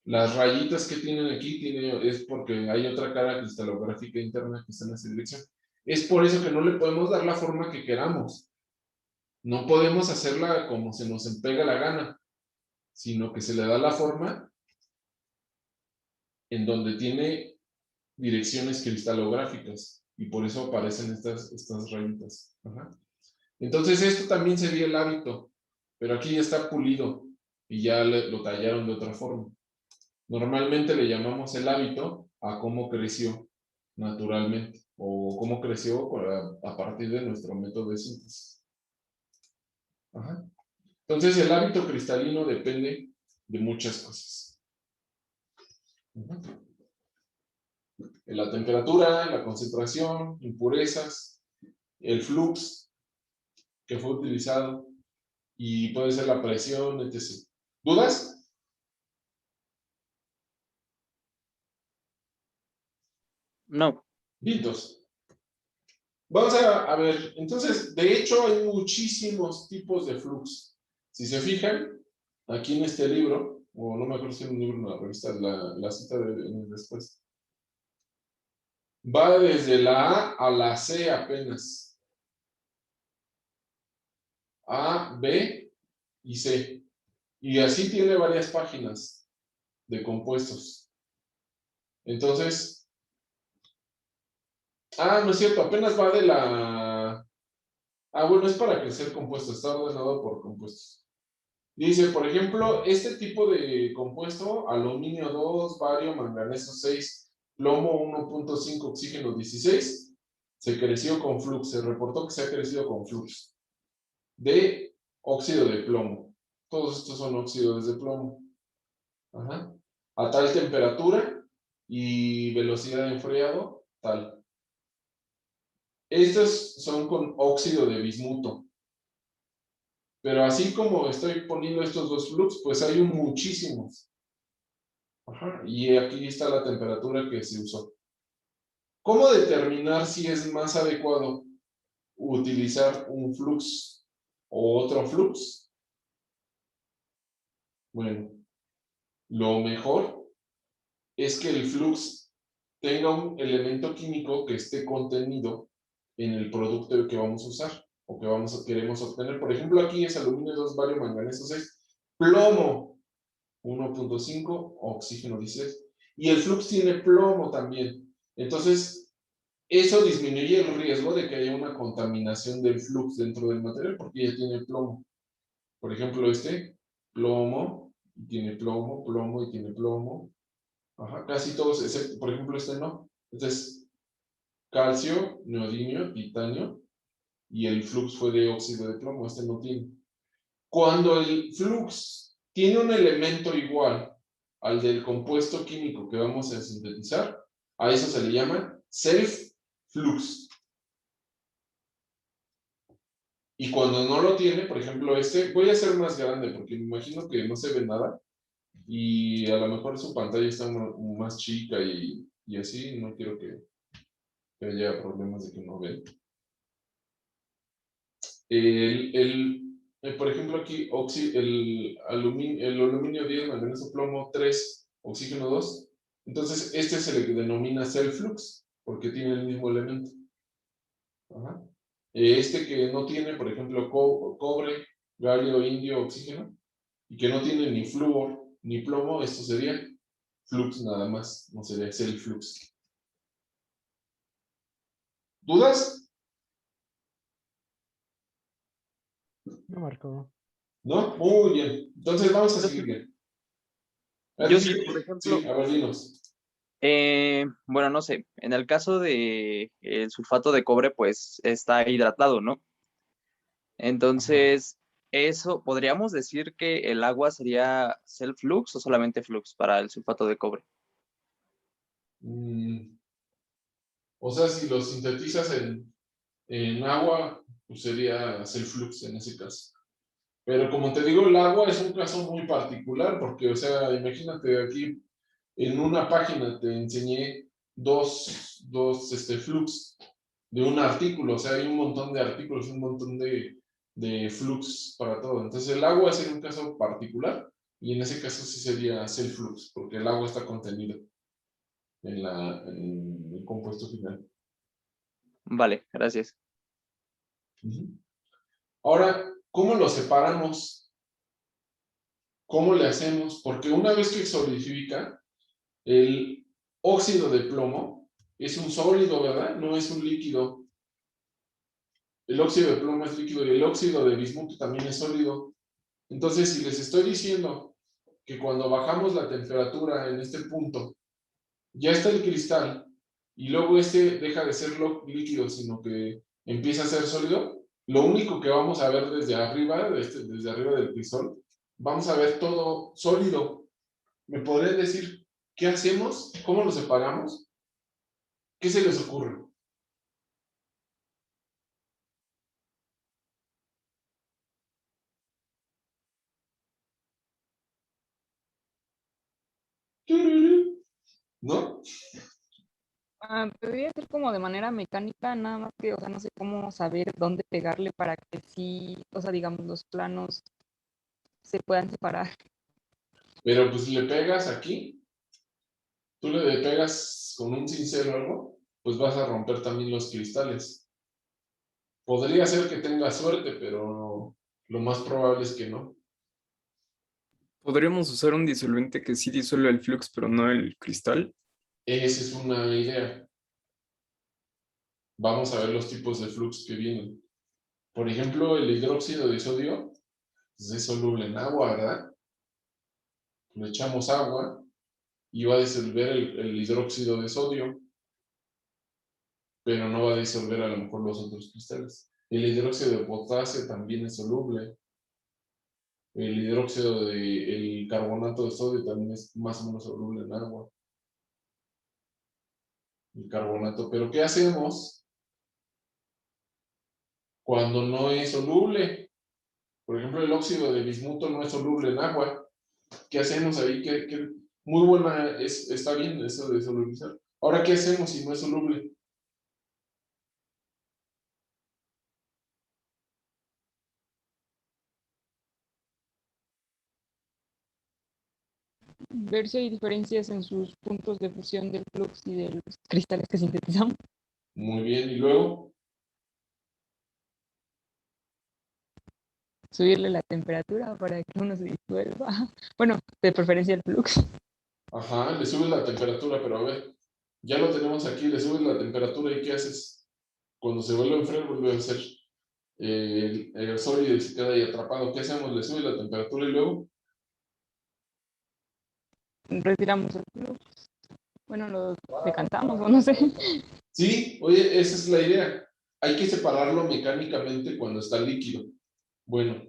A: Las rayitas que tienen aquí es porque hay otra cara cristalográfica interna que está en esa dirección. Es por eso que no le podemos dar la forma que queramos. No podemos hacerla como se nos pega la gana, sino que se le da la forma en donde tiene direcciones cristalográficas y por eso aparecen estas rayitas. Ajá. Entonces esto también sería el hábito, pero aquí ya está pulido y ya lo tallaron de otra forma. Normalmente le llamamos el hábito a cómo creció naturalmente o cómo creció a partir de nuestro método de síntesis. Ajá. Entonces el hábito cristalino depende de muchas cosas. Ajá. La temperatura, la concentración, impurezas, el flux que fue utilizado y puede ser la presión, etc. ¿Dudas?
D: No.
A: Vientos. Vamos a ver, entonces, de hecho hay muchísimos tipos de flux. Si se fijan, aquí en este libro, o no me acuerdo si es un libro o una revista, la cita después, va desde la A a la C apenas. A, B y C. Y así tiene varias páginas de compuestos. Entonces, no es cierto, apenas va de la... bueno, es para crecer compuestos, está ordenado por compuestos. Dice, por ejemplo, este tipo de compuesto, aluminio 2, bario, manganeso 6, plomo 1.5, oxígeno 16, se creció con flux, se reportó que se ha crecido con flux de óxido de plomo. Todos estos son óxidos de plomo. Ajá. A tal temperatura y velocidad de enfriado, tal. Estos son con óxido de bismuto. Pero así como estoy poniendo estos dos flux, pues hay muchísimos. Ajá. Y aquí está la temperatura que se usó. ¿Cómo determinar si es más adecuado utilizar un flux o otro flux? Bueno, lo mejor es que el flux tenga un elemento químico que esté contenido en el producto que vamos a usar o que queremos obtener. Por ejemplo, aquí es aluminio 2, bario, manganeso 6, plomo 1.5, oxígeno 16. Y el flux tiene plomo también. Entonces, eso disminuye el riesgo de que haya una contaminación del flux dentro del material porque ya tiene plomo. Por ejemplo, plomo, y tiene plomo, plomo y tiene plomo. Ajá, casi todos, excepto, por ejemplo, no. Entonces, calcio, neodimio, titanio, y el flux fue de óxido de plomo, no tiene. Cuando el flux tiene un elemento igual al del compuesto químico que vamos a sintetizar, a eso se le llama self-flux. Y cuando no lo tiene, por ejemplo, voy a hacer más grande porque me imagino que no se ve nada y a lo mejor su pantalla está más chica y así, no quiero que haya problemas de que no vean. Por ejemplo, aquí el aluminio 10, manganeso, plomo 3, oxígeno 2. Entonces, se le denomina self-flux porque tiene el mismo elemento. Ajá. Que no tiene, por ejemplo, cobre, galio, indio, oxígeno, y que no tiene ni flúor ni plomo, esto sería flux nada más, no sería self-flux. ¿Dudas?
G: No marcó.
A: ¿No? Muy bien. Entonces vamos a seguir bien.
D: Yo sí, por ejemplo,
A: Sí, a ver, dinos.
D: bueno, no sé, en el caso de el sulfato de cobre, pues está hidratado, ¿no? Entonces, eso, ¿podríamos decir que el agua sería self-flux o solamente flux para el sulfato de cobre?
A: O sea, si lo sintetizas en agua, pues sería self-flux en ese caso. Pero como te digo, el agua es un caso muy particular, porque, o sea, imagínate aquí, en una página te enseñé dos flux de un artículo, o sea, hay un montón de artículos, un montón de flux para todo. Entonces, el agua sería un caso particular, y en ese caso sí sería self-flux, porque el agua está contenido en el compuesto final.
D: Vale, gracias.
A: Ahora, ¿cómo lo separamos? ¿Cómo le hacemos? Porque una vez que solidifica, el óxido de plomo es un sólido, ¿verdad? No es un líquido. El óxido de plomo es líquido y el óxido de bismuto también es sólido. Entonces, si les estoy diciendo que cuando bajamos la temperatura en este punto, ya está el cristal y luego deja de ser líquido, sino que empieza a ser sólido, lo único que vamos a ver desde arriba, desde arriba del cristal, vamos a ver todo sólido. ¿Me podrían decir qué hacemos? ¿Cómo lo separamos? ¿Qué se les ocurre? ¿No?
B: Podría ser como de manera mecánica, nada más que, o sea, no sé cómo saber dónde pegarle para que sí, o sea, digamos, los planos se puedan separar.
A: Pero pues si le pegas aquí, tú le pegas con un cincel o algo, pues vas a romper también los cristales. Podría ser que tenga suerte, pero lo más probable es que no.
H: ¿Podríamos usar un disolvente que sí disuelve el flux, pero no el cristal?
A: Esa es una idea. Vamos a ver los tipos de flux que vienen. Por ejemplo, el hidróxido de sodio pues es soluble en agua, ¿verdad? Le echamos agua y va a disolver el hidróxido de sodio, pero no va a disolver a lo mejor los otros cristales. El hidróxido de potasio también es soluble. El hidróxido el carbonato de sodio también es más o menos soluble en agua. El carbonato, pero ¿qué hacemos cuando no es soluble? Por ejemplo, el óxido de bismuto no es soluble en agua. ¿Qué hacemos ahí? Muy buena, está bien eso de solubilizar. Ahora, ¿qué hacemos si no es soluble?
B: Ver si hay diferencias en sus puntos de fusión del flux y de los cristales que sintetizamos.
A: Muy bien, y luego,
B: Subirle la temperatura para que uno se disuelva. Bueno, de preferencia el flux.
A: ajá, le subes la temperatura, pero a ver, ya lo tenemos aquí, le subes la temperatura y ¿qué haces? Cuando se vuelve a enfriar, vuelve a ser el sólido y se queda ahí atrapado. ¿Qué hacemos? Le subes la temperatura y luego,
B: Retiramos el flux. Bueno, lo decantamos o no sé.
A: sí, oye, esa es la idea. Hay que separarlo mecánicamente cuando está líquido. Bueno,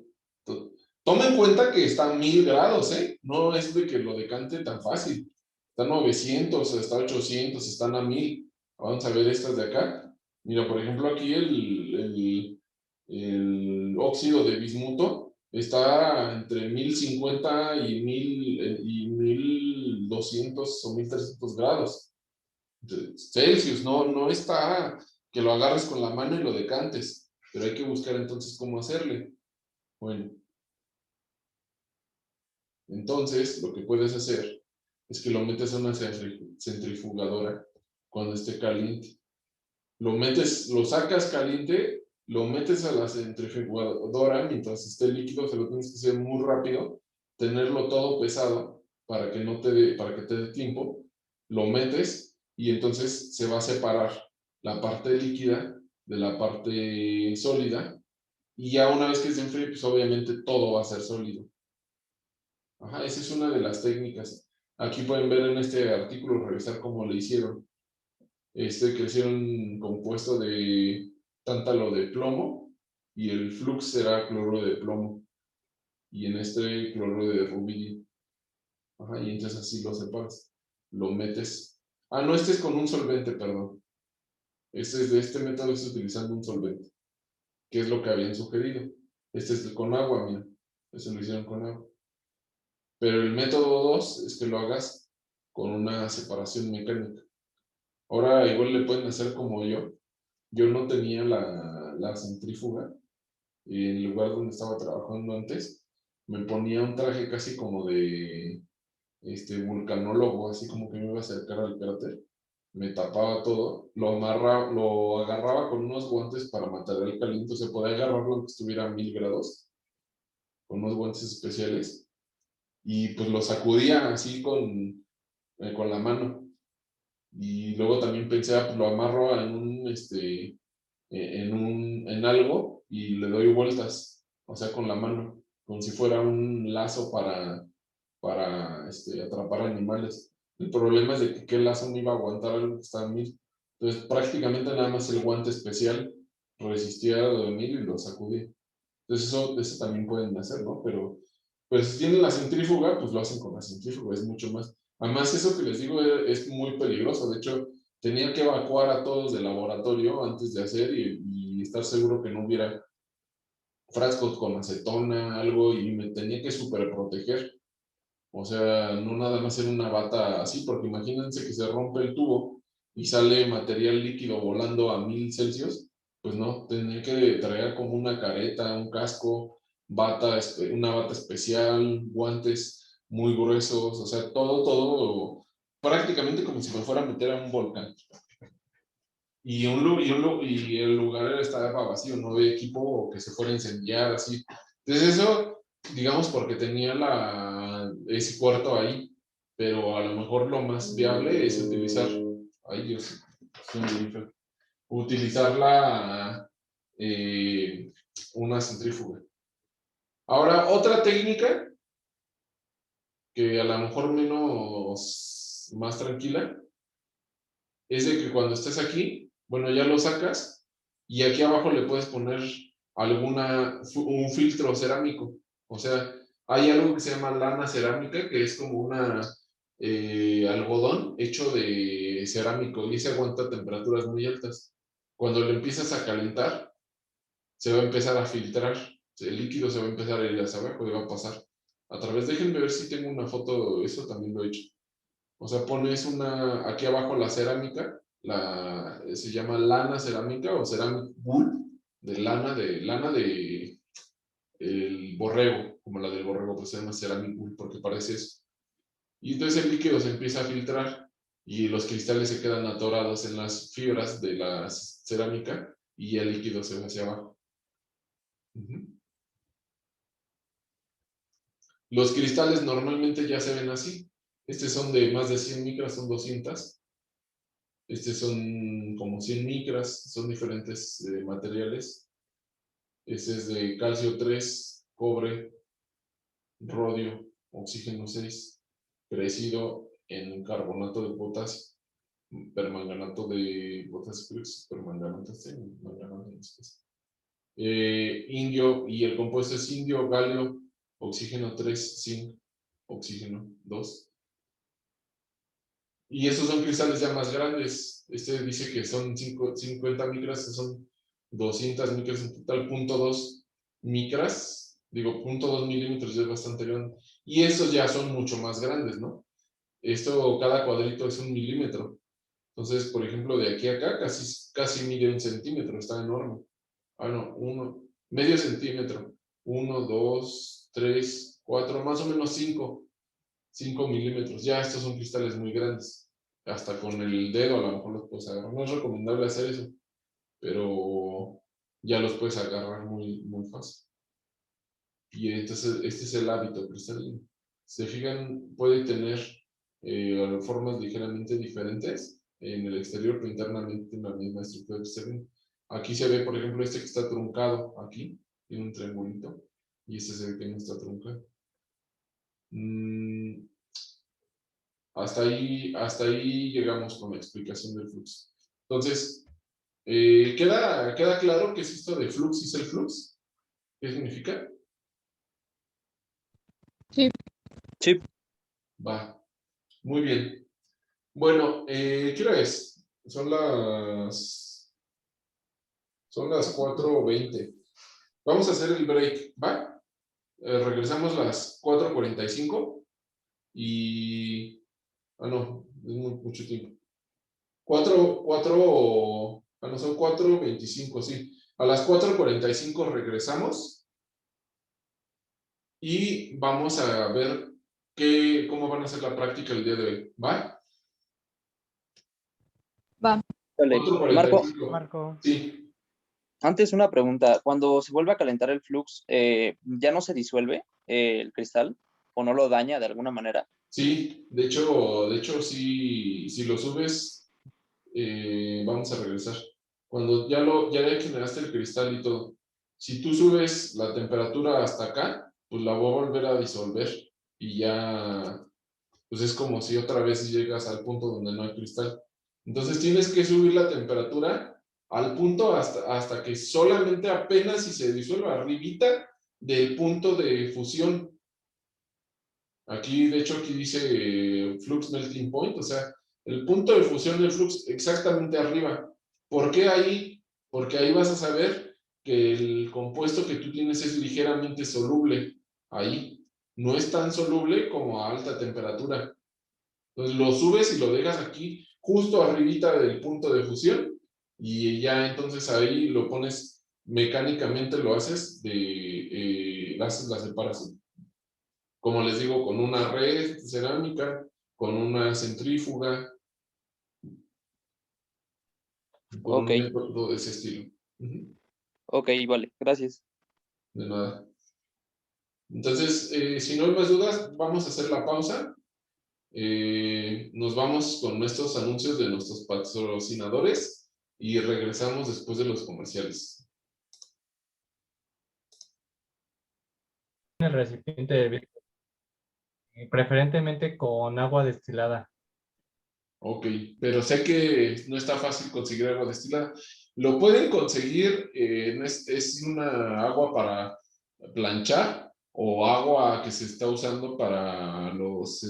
A: toma en cuenta que está a 1000 grados, ¿eh? No es de que lo decante tan fácil. Está a 900, está a 800, están a 1000. Vamos a ver estas de acá. Mira, por ejemplo, aquí el óxido de bismuto está entre 1050 y 1200 o 1300 grados Celsius. No está que lo agarres con la mano y lo decantes, pero hay que buscar entonces cómo hacerle. Bueno, entonces lo que puedes hacer es que lo metes a una centrifugadora cuando esté caliente. Lo sacas caliente, lo metes a la centrifugadora mientras esté líquido, se lo tienes que hacer muy rápido, tenerlo todo pesado para que para que te dé tiempo, lo metes y entonces se va a separar la parte líquida de la parte sólida y ya una vez que se enfríe, pues obviamente todo va a ser sólido. Ajá, esa es una de las técnicas. Aquí pueden ver en este artículo, revisar cómo le hicieron. Que hicieron compuesto de tántalo de plomo y el flux será cloruro de plomo. Y en este cloruro de rubidio. Ajá, y entonces así lo separas. Lo metes. Ah, no, este es con un solvente, perdón. Este método es utilizando un solvente, que es lo que habían sugerido. Este es con agua, mira. Eso lo hicieron con agua. Pero el método 2 es que lo hagas con una separación mecánica. Ahora igual le pueden hacer como yo. Yo no tenía la centrífuga y en el lugar donde estaba trabajando antes, me ponía un traje casi como de vulcanólogo, así como que me iba a acercar al cráter. Me tapaba todo, lo agarraba con unos guantes para material caliente, se podía agarrarlo aunque estuviera a 1000 grados, con unos guantes especiales, y pues lo sacudía así con la mano. Y luego también pensé, pues lo amarro en algo y le doy vueltas, o sea, con la mano, como si fuera un lazo para atrapar animales. El problema es de que el lazo no iba a aguantar algo que estaba en 1000. Entonces, prácticamente nada más el guante especial resistía a lo de 1000 y lo sacudía. Entonces, eso también pueden hacer, ¿no? Pero si tienen la centrífuga, pues lo hacen con la centrífuga, es mucho más. Además, eso que les digo es muy peligroso. De hecho, tenía que evacuar a todos del laboratorio antes de hacer y estar seguro que no hubiera frascos con acetona, algo, y me tenía que súper proteger. O sea, no nada más en una bata así, porque imagínense que se rompe el tubo y sale material líquido volando a 1000 Celsius, pues no, tenía que traer como una careta, un casco, una bata especial, guantes muy gruesos, o sea, todo, prácticamente como si me fuera a meter a un volcán. Y el lugar estaba vacío, no había equipo que se fuera a incendiar, así. Entonces eso, digamos, porque tenía ese cuarto ahí, pero a lo mejor lo más viable es utilizar, ay Dios, utilizar una centrífuga. Ahora, otra técnica que a lo mejor más tranquila, es de que cuando estés aquí, bueno, ya lo sacas y aquí abajo le puedes poner un filtro cerámico. O sea, Hay algo que se llama lana cerámica, que es como una algodón hecho de cerámico y se aguanta temperaturas muy altas. Cuando lo empiezas a calentar, se va a empezar a filtrar, el líquido se va a empezar a ir hacia abajo y va a pasar a través. Déjenme ver si tengo una foto, eso también lo he hecho. O sea, pones aquí abajo la cerámica, se llama lana cerámica o ceramic wool, de lana de el borrego, como la del borrego, pues se llama ceramic wool porque parece eso. Y entonces el líquido se empieza a filtrar y los cristales se quedan atorados en las fibras de la cerámica y el líquido se va hacia abajo. Los cristales normalmente ya se ven así. Estos son de más de 100 micras, son 200. Estos son como 100 micras, son diferentes materiales. Este es de calcio 3, cobre, rodio, oxígeno 6, crecido en carbonato de potasio, permanganato de potasio, permanganato, indio, y el compuesto es indio, galio, oxígeno 3, zinc, oxígeno 2. Y estos son cristales ya más grandes. Este dice que son 50 micras, son 200 micras en total, 0.2 micras, digo 0.2 milímetros, ya es bastante grande. Y estos ya son mucho más grandes, ¿no? Cada cuadrito es 1 milímetro. Entonces, por ejemplo, de aquí a acá casi mide 1 centímetro, está enorme. Ah, no, medio centímetro. 1, 2, 3, 4, más o menos 5 milímetros. Ya estos son cristales muy grandes. Hasta con el dedo a lo mejor los puedes agarrar. No es recomendable hacer eso, pero ya los puedes agarrar muy, muy fácil. Y entonces este es el hábito cristalino. Se fijan, puede tener formas ligeramente diferentes en el exterior, pero internamente la misma estructura cristalina. Aquí se ve, por ejemplo, este que está truncado aquí, tiene un triangulito, y este se ve que no está truncado. Hasta ahí llegamos con la explicación del flux. Entonces, ¿queda claro qué es esto de flux y self-flux? ¿Qué significa?
B: Sí.
D: Sí.
A: Va, muy bien. Bueno, ¿qué hora es? Son las 4:20. Vamos a hacer el break, ¿va? Regresamos a las 4:45 y... Ah, no, es mucho tiempo. Son 4:25, sí. A las 4:45 regresamos y vamos a ver cómo van a hacer la práctica el día de hoy. ¿Va?
B: Va.
D: Dale.
A: 4:45.
G: Marco.
A: Sí.
D: Antes una pregunta. Cuando se vuelve a calentar el flux, ¿ya no se disuelve el cristal o no lo daña de alguna manera?
A: Sí, de hecho si lo subes, vamos a regresar. Cuando ya generaste el cristal y todo, si tú subes la temperatura hasta acá, pues la voy a volver a disolver y ya, pues es como si otra vez llegas al punto donde no hay cristal. Entonces tienes que subir la temperatura al punto hasta que solamente apenas si se disuelva arribita del punto de fusión. Aquí, de hecho, aquí dice flux melting point, o sea, el punto de fusión del flux exactamente arriba. ¿Por qué ahí? Porque ahí vas a saber que el compuesto que tú tienes es ligeramente soluble. Ahí no es tan soluble como a alta temperatura. Entonces lo subes y lo dejas aquí justo arribita del punto de fusión y ya entonces ahí lo pones mecánicamente, lo haces haces la separación. Como les digo, con una red cerámica, con una centrífuga, con un método de ese estilo.
D: Ok, vale, gracias.
A: De nada. Entonces, si no hay más dudas, vamos a hacer la pausa. Nos vamos con nuestros anuncios de nuestros patrocinadores y regresamos después de los comerciales.
F: El recipiente de vidrio, preferentemente con agua destilada.
A: Ok, pero sé que no está fácil conseguir agua destilada. Lo pueden conseguir, es una agua para planchar, o agua que se está usando para los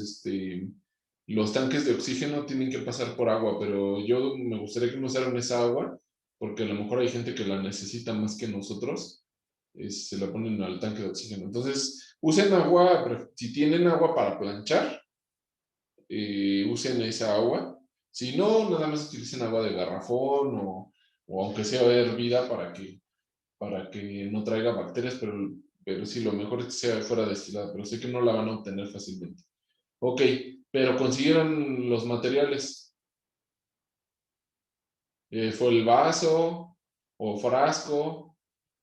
A: tanques de oxígeno tienen que pasar por agua, pero yo me gustaría que no usaran esa agua, porque a lo mejor hay gente que la necesita más que nosotros, se la ponen al tanque de oxígeno. Entonces, usen agua, si tienen agua para planchar, usen esa agua. Si no, nada más utilicen agua de garrafón o aunque sea hervida para que no traiga bacterias, pero sí, lo mejor es que sea fuera destilada, pero sé que no la van a obtener fácilmente. Ok, pero consiguieron los materiales. Fue el vaso o frasco,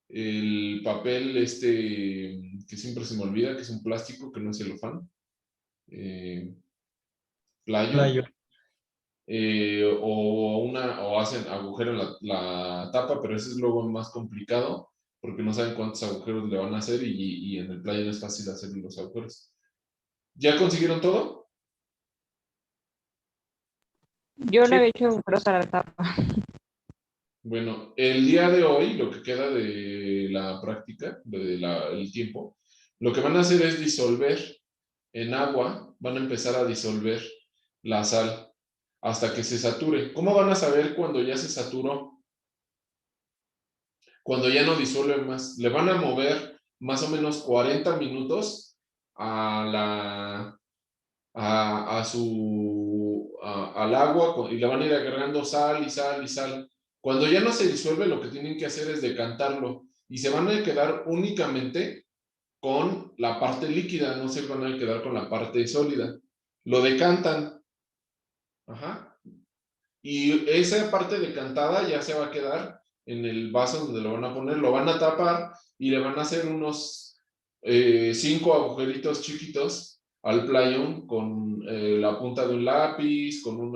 A: el papel que siempre se me olvida, que es un plástico, que no es celofán. Playo.
F: Playo.
A: O hacen agujero en la tapa, pero eso es luego más complicado porque no saben cuántos agujeros le van a hacer y en el playo no es fácil hacer los agujeros. ¿Ya consiguieron todo?
B: Yo
D: Sí.
B: le había hecho agujeros a la tapa.
A: Bueno, el día de hoy, lo que queda de la práctica, el tiempo, lo que van a hacer es disolver en agua, van a empezar a disolver la sal hasta que se sature. ¿Cómo van a saber cuando ya se saturó? Cuando ya no disuelve más. Le van a mover más o menos 40 minutos al agua y le van a ir agregando sal y sal y sal. Cuando ya no se disuelve, lo que tienen que hacer es decantarlo y se van a quedar únicamente con la parte líquida, no se van a quedar con la parte sólida. Lo decantan. Ajá. Y esa parte decantada ya se va a quedar en el vaso donde lo van a poner, lo van a tapar y le van a hacer unos 5 agujeritos chiquitos al playón con la punta de un lápiz, con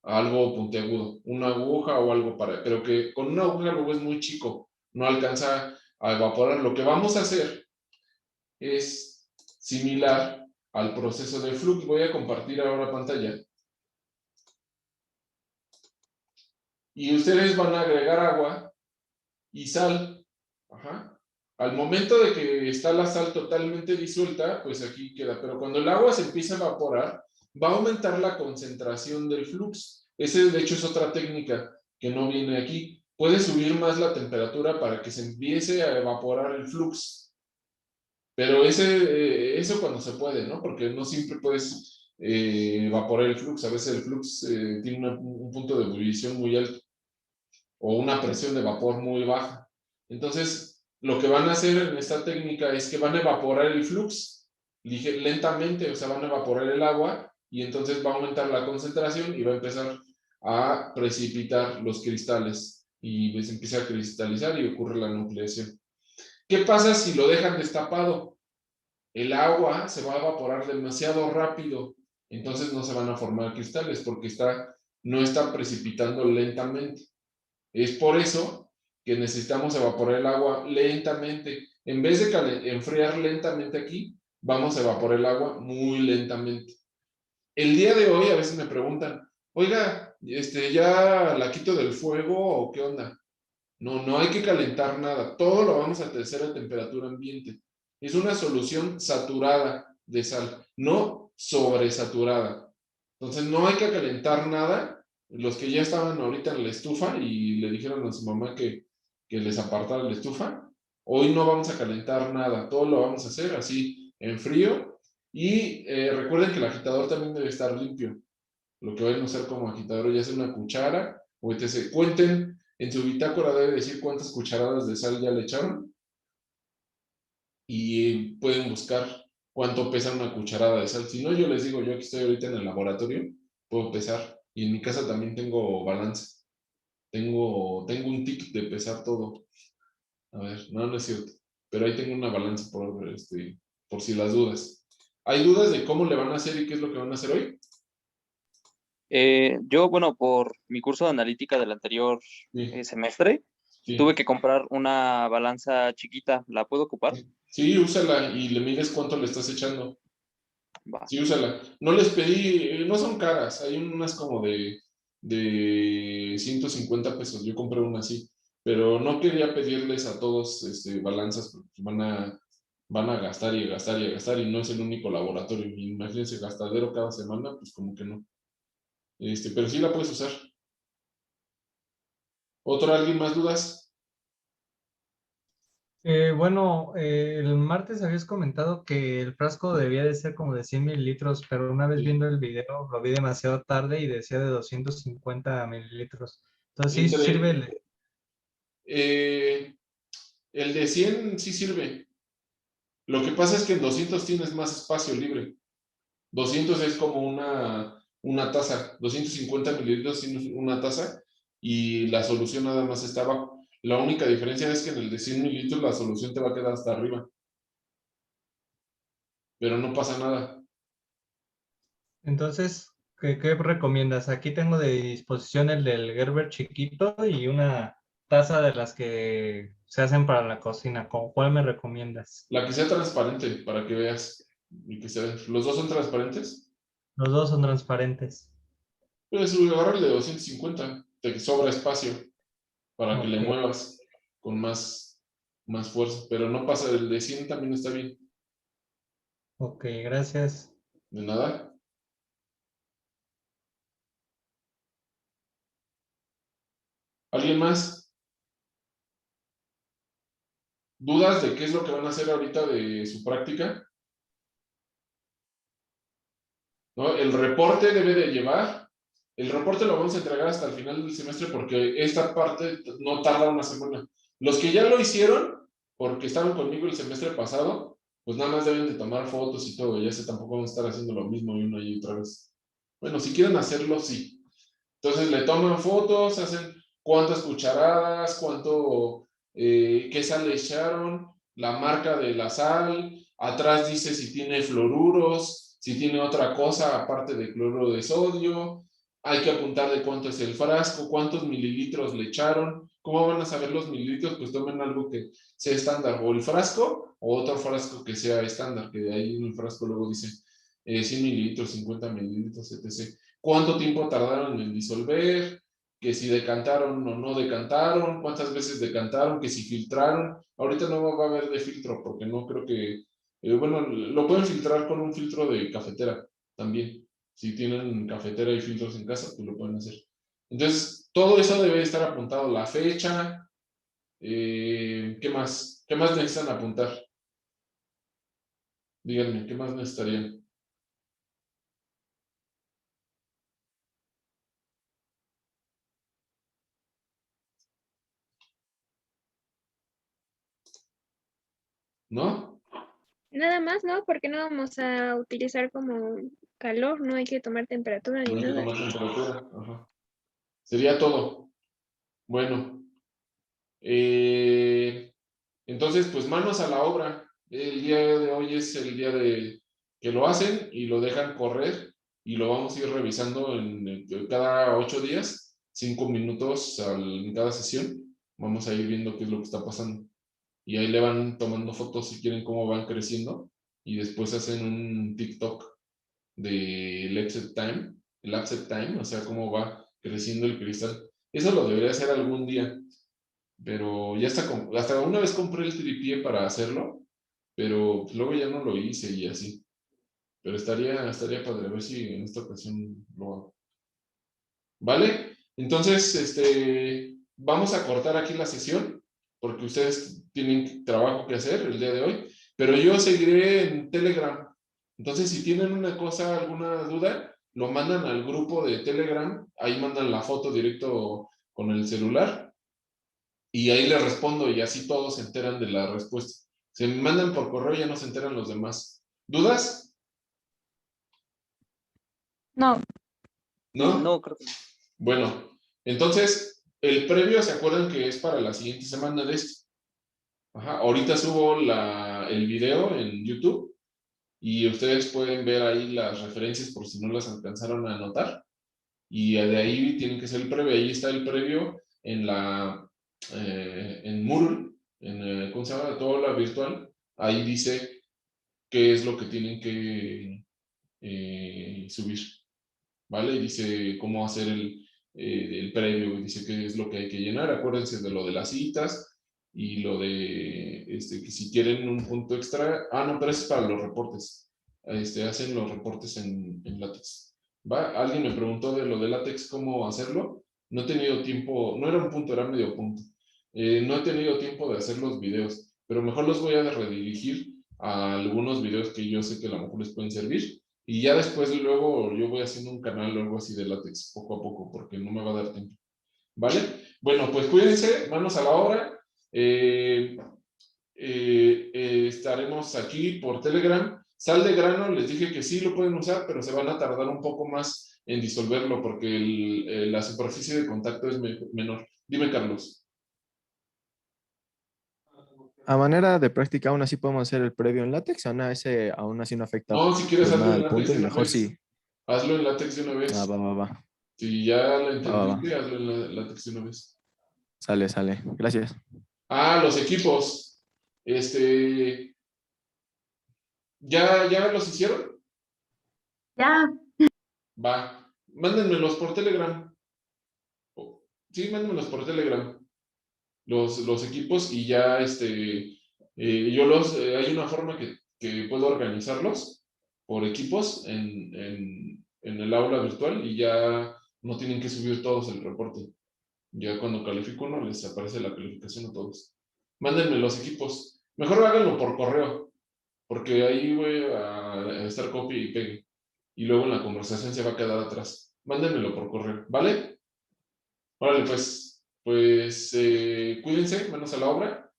A: algo puntiagudo, una aguja o algo pero que con una aguja luego es muy chico, no alcanza a evaporar. Lo que vamos a hacer es similar al proceso de flux. Voy a compartir ahora pantalla. Y ustedes van a agregar agua y sal. Ajá. Al momento de que está la sal totalmente disuelta, pues aquí queda. Pero cuando el agua se empieza a evaporar, va a aumentar la concentración del flux. Ese, de hecho, es otra técnica que no viene aquí. Puede subir más la temperatura para que se empiece a evaporar el flux. Pero eso cuando se puede, ¿no? Porque no siempre puedes evaporar el flux. A veces el flux tiene un punto de ebullición muy alto o una presión de vapor muy baja. Entonces, lo que van a hacer en esta técnica es que van a evaporar el flux lentamente, o sea, van a evaporar el agua y entonces va a aumentar la concentración y va a empezar a precipitar los cristales y pues empieza a cristalizar y ocurre la nucleación. ¿Qué pasa si lo dejan destapado? El agua se va a evaporar demasiado rápido, entonces no se van a formar cristales porque no está precipitando lentamente. Es por eso que necesitamos evaporar el agua lentamente. En vez de enfriar lentamente aquí, vamos a evaporar el agua muy lentamente. El día de hoy a veces me preguntan, oiga, ¿ya la quito del fuego o qué onda? No hay que calentar nada. Todo lo vamos a hacer a temperatura ambiente. Es una solución saturada de sal, no sobresaturada. Entonces no hay que calentar nada. Los que ya estaban ahorita en la estufa y le dijeron a su mamá que les apartara la estufa, hoy no vamos a calentar nada. Todo lo vamos a hacer así en frío. Y recuerden que el agitador también debe estar limpio. Lo que vayan a usar como agitador, ya sea una cuchara o etc. Cuenten, en su bitácora debe decir cuántas cucharadas de sal ya le echaron y pueden buscar cuánto pesa una cucharada de sal. Si no, yo les digo, yo aquí estoy ahorita en el laboratorio, puedo pesar y en mi casa también tengo balanza. Tengo un tic de pesar todo. A ver, no es cierto. Pero ahí tengo una balanza por si las dudas. ¿Hay dudas de cómo le van a hacer y qué es lo que van a hacer hoy?
D: Yo, bueno, por mi curso de analítica del anterior
A: Sí,
D: semestre,
A: sí.
D: tuve que comprar una balanza chiquita. ¿La puedo ocupar?
A: Sí, úsala y le mides cuánto le estás echando.
D: Va.
A: Sí, úsala. No les pedí, no son caras, hay unas como de 150 pesos. Yo compré una así, pero no quería pedirles a todos balanzas porque van a gastar y a gastar y a gastar y no es el único laboratorio. Imagínense gastadero cada semana, pues como que no. Pero sí la puedes usar. ¿Alguien más dudas?
F: Bueno, el martes habías comentado que el frasco debía de ser como de 100 mililitros, pero una vez
A: Sí.
F: viendo el video lo vi demasiado tarde y decía de 250 mililitros. Entonces sí
A: Entre,
F: sirve
A: el de 100 sí sirve. Lo que pasa es que en 200 tienes más espacio libre. 200 es como una taza. 250 mililitros tienes una taza y la solución nada más está abajo. La única diferencia es que en el de 100 mililitros la solución te va a quedar hasta arriba. Pero no pasa nada.
F: Entonces, ¿qué recomiendas? Aquí tengo de disposición el del Gerber chiquito y una taza de las que se hacen para la cocina. ¿Cuál me recomiendas?
A: La que sea transparente para que veas. Y que los dos son transparentes.
F: Los dos son transparentes.
A: Puedes agarrar el de 250. Te sobra espacio para que le
F: Ok,
A: muevas con más fuerza. Pero no pasa, el de 100 también está bien.
F: ok, gracias.
A: De nada. ¿Alguien más? ¿Dudas de qué es lo que van a hacer ahorita de su práctica? ¿No? El reporte debe de llevar. El reporte lo vamos a entregar hasta el final del semestre porque esta parte no tarda una semana. Los que ya lo hicieron, porque estaban conmigo el semestre pasado, pues nada más deben de tomar fotos y todo. Ya sé, tampoco vamos a estar haciendo lo mismo y una y otra vez. Bueno, si quieren hacerlo, sí. Entonces le toman fotos, hacen cuántas cucharadas, qué sal le echaron, la marca de la sal, atrás dice si tiene fluoruros, si tiene otra cosa aparte de cloruro de sodio, hay que apuntar de cuánto es el frasco, cuántos mililitros le echaron. ¿Cómo van a saber los mililitros? Pues tomen algo que sea estándar, o el frasco, o otro frasco que sea estándar, que de ahí en el frasco luego dice 100 mililitros, 50 mililitros, etc. ¿Cuánto tiempo tardaron en disolver? Que si decantaron o no decantaron, cuántas veces decantaron, que si filtraron. Ahorita no va a haber de filtro porque no creo que, bueno, lo pueden filtrar con un filtro de cafetera también. Si tienen cafetera y filtros en casa, pues lo pueden hacer. Entonces, todo eso debe estar apuntado, la fecha, ¿qué más? ¿Qué más necesitan apuntar? Díganme, ¿qué más necesitarían? ¿No?
E: Nada más, ¿no? Porque no vamos a utilizar como calor, no hay que tomar temperatura ni
A: No hay que
E: nada.
A: tomar temperatura. Ajá. Sería todo. Bueno, entonces, pues manos a la obra. El día de hoy es el día de que lo hacen y lo dejan correr y lo vamos a ir revisando en cada 8 días, 5 minutos en cada sesión. Vamos a ir viendo qué es lo que está pasando. Y ahí le van tomando fotos si quieren cómo van creciendo y después hacen un TikTok de elapsed time, o sea, cómo va creciendo el cristal. Eso lo debería hacer algún día, pero ya hasta una vez compré el tripié para hacerlo, pero luego ya no lo hice y así. Pero estaría padre, a ver si en esta ocasión lo hago. ¿Vale? Entonces, vamos a cortar aquí la sesión, porque ustedes tienen trabajo que hacer el día de hoy, pero yo seguiré en Telegram. Entonces, si tienen una cosa, alguna duda, lo mandan al grupo de Telegram, ahí mandan la foto directo con el celular y ahí les respondo y así todos se enteran de la respuesta. Se me mandan por correo, ya no se enteran los demás. ¿Dudas?
B: No,
A: ¿No?
D: No, creo que no.
A: Bueno, entonces, el previo, ¿se acuerdan que es para la siguiente semana de esto? Ajá, ahorita subo el video en YouTube y ustedes pueden ver ahí las referencias por si no las alcanzaron a anotar. Y de ahí tienen que ser el previo. Ahí está el previo en Moodle, ¿cómo se llama? Todo la virtual. Ahí dice qué es lo que tienen que subir, ¿vale? Y dice cómo hacer el previo, dice qué es lo que hay que llenar. Acuérdense de lo de las citas y lo de que si quieren un punto extra, no, pero eso es para los reportes. Hacen los reportes en LaTeX. ¿Va? Alguien me preguntó de lo de LaTeX, cómo hacerlo. No he tenido tiempo, no era un punto, era medio punto. No he tenido tiempo de hacer los videos, pero mejor los voy a redirigir a algunos videos que yo sé que a lo mejor les pueden servir. Y ya después, luego, yo voy haciendo un canal o algo así de LaTeX, poco a poco, porque no me va a dar tiempo. ¿Vale? Bueno, pues cuídense, manos a la obra. Estaremos aquí por Telegram. Sal de grano, les dije que sí lo pueden usar, pero se van a tardar un poco más en disolverlo porque la superficie de contacto es menor. Dime, Carlos.
I: A manera de práctica, aún así podemos hacer el previo en látex, o no, ese aún así no afecta
A: No, si quieres
I: pues
A: hazlo
I: nada
A: en
I: al punto
A: látex
I: y
A: de una
I: mejor
A: vez.
I: sí.
A: Hazlo en látex de una vez.
I: Va.
A: Si ya lo
I: Va.
A: entendiste, hazlo en látex de una vez.
I: Sale. Gracias.
A: Los equipos. ¿Ya los hicieron?
J: Ya.
A: Va. Mándenmelos por Telegram. Sí, mándenmelos por Telegram. Los equipos y ya hay una forma que puedo organizarlos por equipos en el aula virtual y ya no tienen que subir todos el reporte. Ya cuando califico uno les aparece la calificación a todos. Mándenme los equipos. Mejor háganlo por correo, porque ahí voy a estar copia y pegue. Y luego en la conversación se va a quedar atrás. Mándenmelo por correo, ¿vale? Órale, pues cuídense, manos a la obra.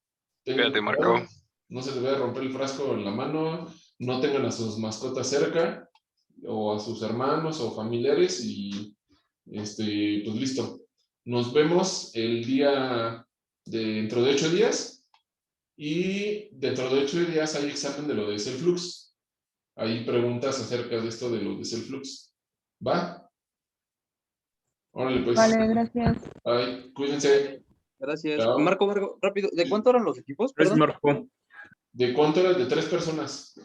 H: Cuídate, Marco.
A: No se les vaya a romper el frasco en la mano, no tengan a sus mascotas cerca, o a sus hermanos o familiares, y pues listo. Nos vemos el día dentro de 8 días, y dentro de 8 días hay examen de lo de Selflux. Hay preguntas acerca de esto de lo de Selflux. ¿Va? Órale, pues.
B: Vale, gracias.
A: Ay, cuídense.
D: Gracias.
A: Chao.
D: Marco, rápido. ¿De cuánto eran los equipos?
H: Gracias,
D: Perdón.
H: Marco.
A: ¿De cuánto era? De 3 personas.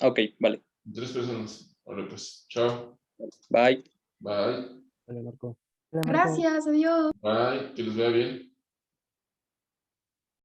D: Ok, vale.
A: 3 personas. Órale, pues. Chao.
D: Bye.
A: Bye.
G: Vale, Marco.
J: Gracias, adiós.
A: Bye. Que les vea bien.